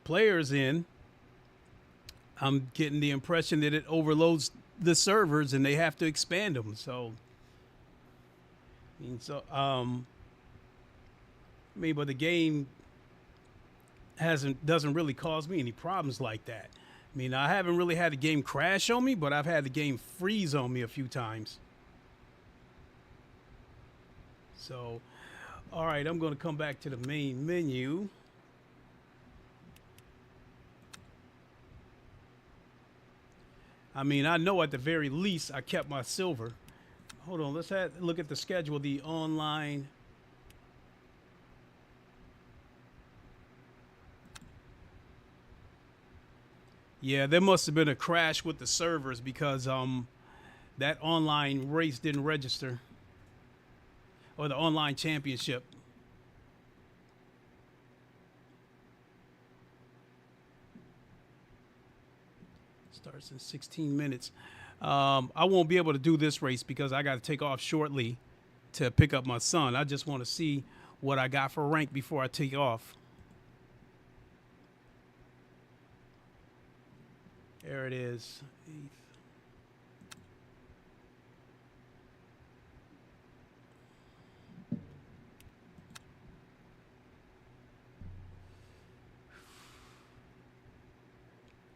Speaker 1: players in, I'm getting the impression that it overloads the servers and they have to expand them. So, but the game doesn't really cause me any problems like that. I mean, I haven't really had the game crash on me, but I've had the game freeze on me a few times. So, all right, I'm going to come back to the main menu. I mean, I know at the very least I kept my silver. Hold on, let's look at the schedule, the online. Yeah, there must have been a crash with the servers because that online race didn't register. Or the online championship. Starts in 16 minutes. I won't be able to do this race because I got to take off shortly to pick up my son. I just want to see what I got for rank before I take off. There it is.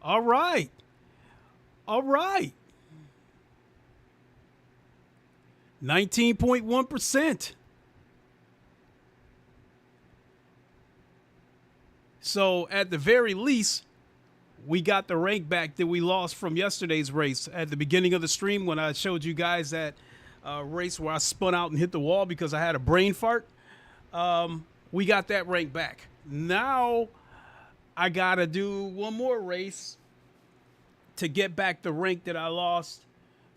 Speaker 1: All right. All right. 19.1%. So at the very least, we got the rank back that we lost from yesterday's race. At the beginning of the stream when I showed you guys that race where I spun out and hit the wall because I had a brain fart, we got that rank back. Now I got to do one more race to get back the rank that I lost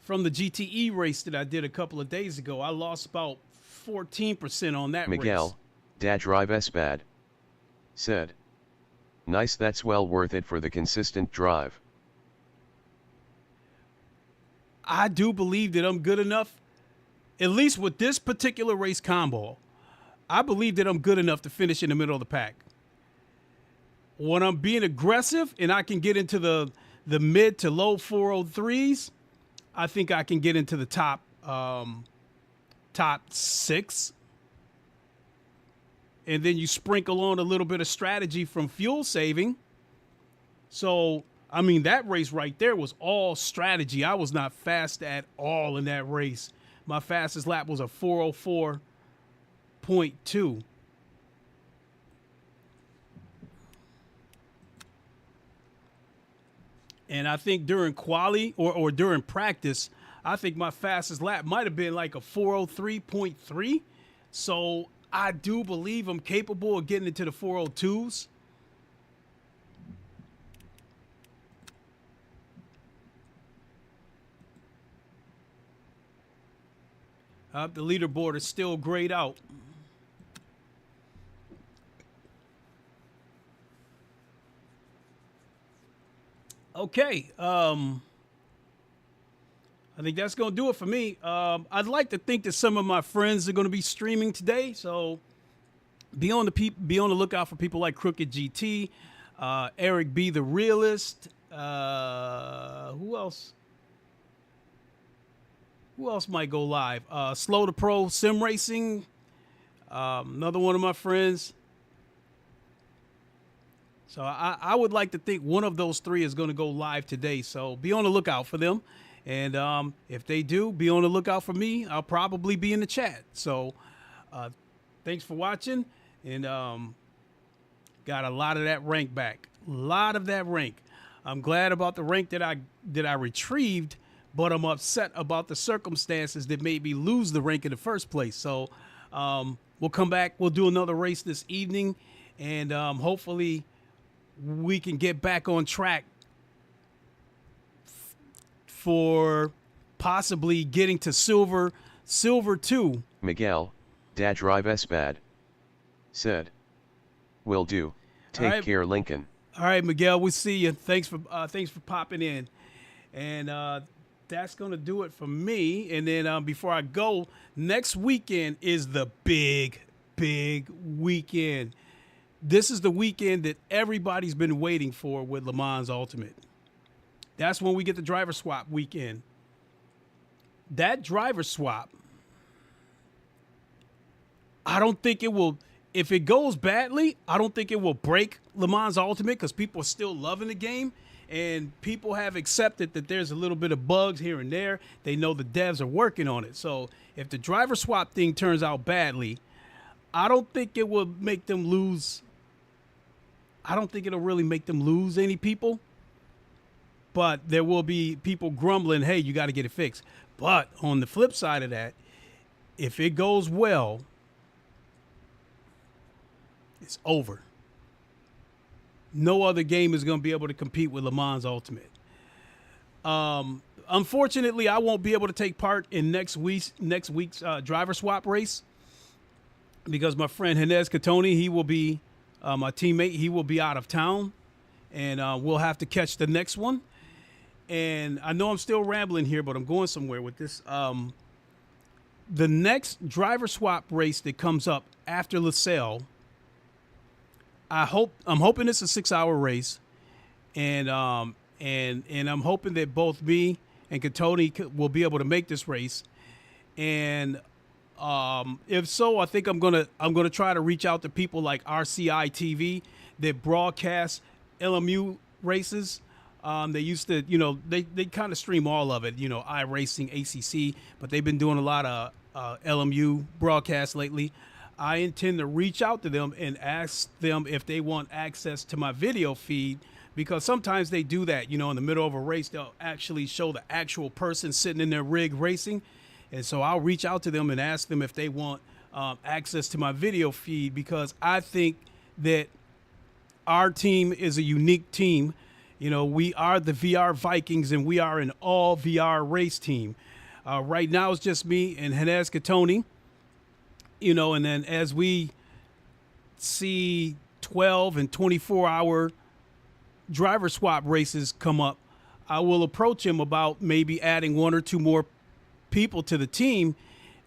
Speaker 1: from the GTE race that I did a couple of days ago. I lost about 14% on that
Speaker 2: Miguel,
Speaker 1: race.
Speaker 2: Drive S-Bad said, nice, that's well worth it for the consistent drive.
Speaker 1: I do believe that I'm good enough, at least with this particular race combo, I believe that I'm good enough to finish in the middle of the pack. When I'm being aggressive and I can get into the mid to low 403s, I think I can get into the top 6. And then you sprinkle on a little bit of strategy from fuel saving. So, I mean, that race right there was all strategy. I was not fast at all in that race. My fastest lap was a 404.2. And I think during quali or during practice, I think my fastest lap might have been like a 403.3. So I do believe I'm capable of getting into the 402s. The leaderboard is still grayed out. Okay, I think that's going to do it for me. I'd like to think that some of my friends are going to be streaming today, so be on the lookout for people like Crooked GT, Eric B. the Realist. Who else? Who else might go live? Slow the Pro Sim Racing, another one of my friends. So I would like to think one of those three is going to go live today. So be on the lookout for them. And if they do, be on the lookout for me. I'll probably be in the chat. So thanks for watching. And got a lot of that rank back. A lot of that rank. I'm glad about the rank that I retrieved, but I'm upset about the circumstances that made me lose the rank in the first place. So we'll come back. We'll do another race this evening. And hopefully we can get back on track for possibly getting to silver 2.
Speaker 2: Miguel, Drive S-Bad said, will do. Take care, Lincoln.
Speaker 1: All right, Miguel, we'll see you. Thanks for popping in. And that's going to do it for me. And then before I go, next weekend is the big weekend. This is the weekend that everybody's been waiting for with LeMans Ultimate. That's when we get the driver swap weekend. That driver swap, I don't think it will, if it goes badly, I don't think it will break LeMans Ultimate because people are still loving the game and people have accepted that there's a little bit of bugs here and there. They know the devs are working on it. So if the driver swap thing turns out badly, I don't think it will make them lose. I don't think it'll really make them lose any people. But there will be people grumbling, hey, you got to get it fixed. But on the flip side of that, if it goes well, it's over. No other game is going to be able to compete with LeMans Ultimate. Unfortunately, I won't be able to take part in next week's driver swap race because my friend Henez Catoni, he will be my teammate. He will be out of town, and we'll have to catch the next one. And I know I'm still rambling here, but I'm going somewhere with this. The next driver swap race that comes up after LaSalle, I'm hoping it's a 6-hour race, and I'm hoping that both me and Catoni will be able to make this race. And if so, I think I'm gonna try to reach out to people like RCI TV that broadcast LMU races. They used to, they kind of stream all of it, iRacing, ACC, but they've been doing a lot of LMU broadcasts lately. I intend to reach out to them and ask them if they want access to my video feed, because sometimes they do that, in the middle of a race, they'll actually show the actual person sitting in their rig racing. And so I'll reach out to them and ask them if they want access to my video feed, because I think that our team is a unique team. We are the VR Vikings, and we are an all VR race team. Right now it's just me and Henez Catoni, and then as we see 12 and 24-hour driver swap races come up, I will approach him about maybe adding 1 or 2 more people to the team.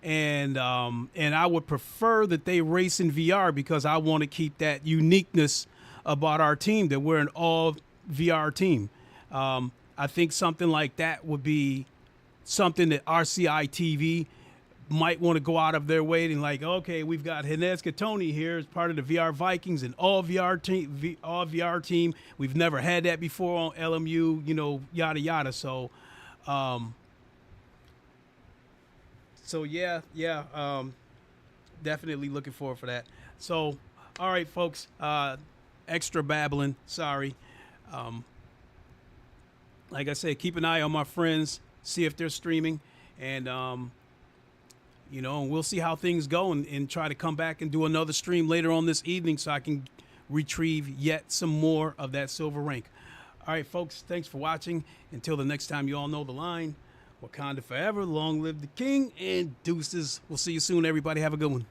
Speaker 1: And I would prefer that they race in VR because I want to keep that uniqueness about our team, that we're an all VR team. I think something like that would be something that RCI TV might want to go out of their way and like, okay, we've got Henez Catoni here as part of the VR Vikings and all VR team. We've never had that before on LMU, yada yada. So yeah, definitely looking forward for that. So, all right, folks, extra babbling. Sorry. Like I said, keep an eye on my friends, see if they're streaming, and we'll see how things go and try to come back and do another stream later on this evening so I can retrieve yet some more of that silver rank. All right, folks, thanks for watching. Until the next time, you all know the line. Wakanda forever, long live the king, and deuces. We'll see you soon, everybody. Have a good one.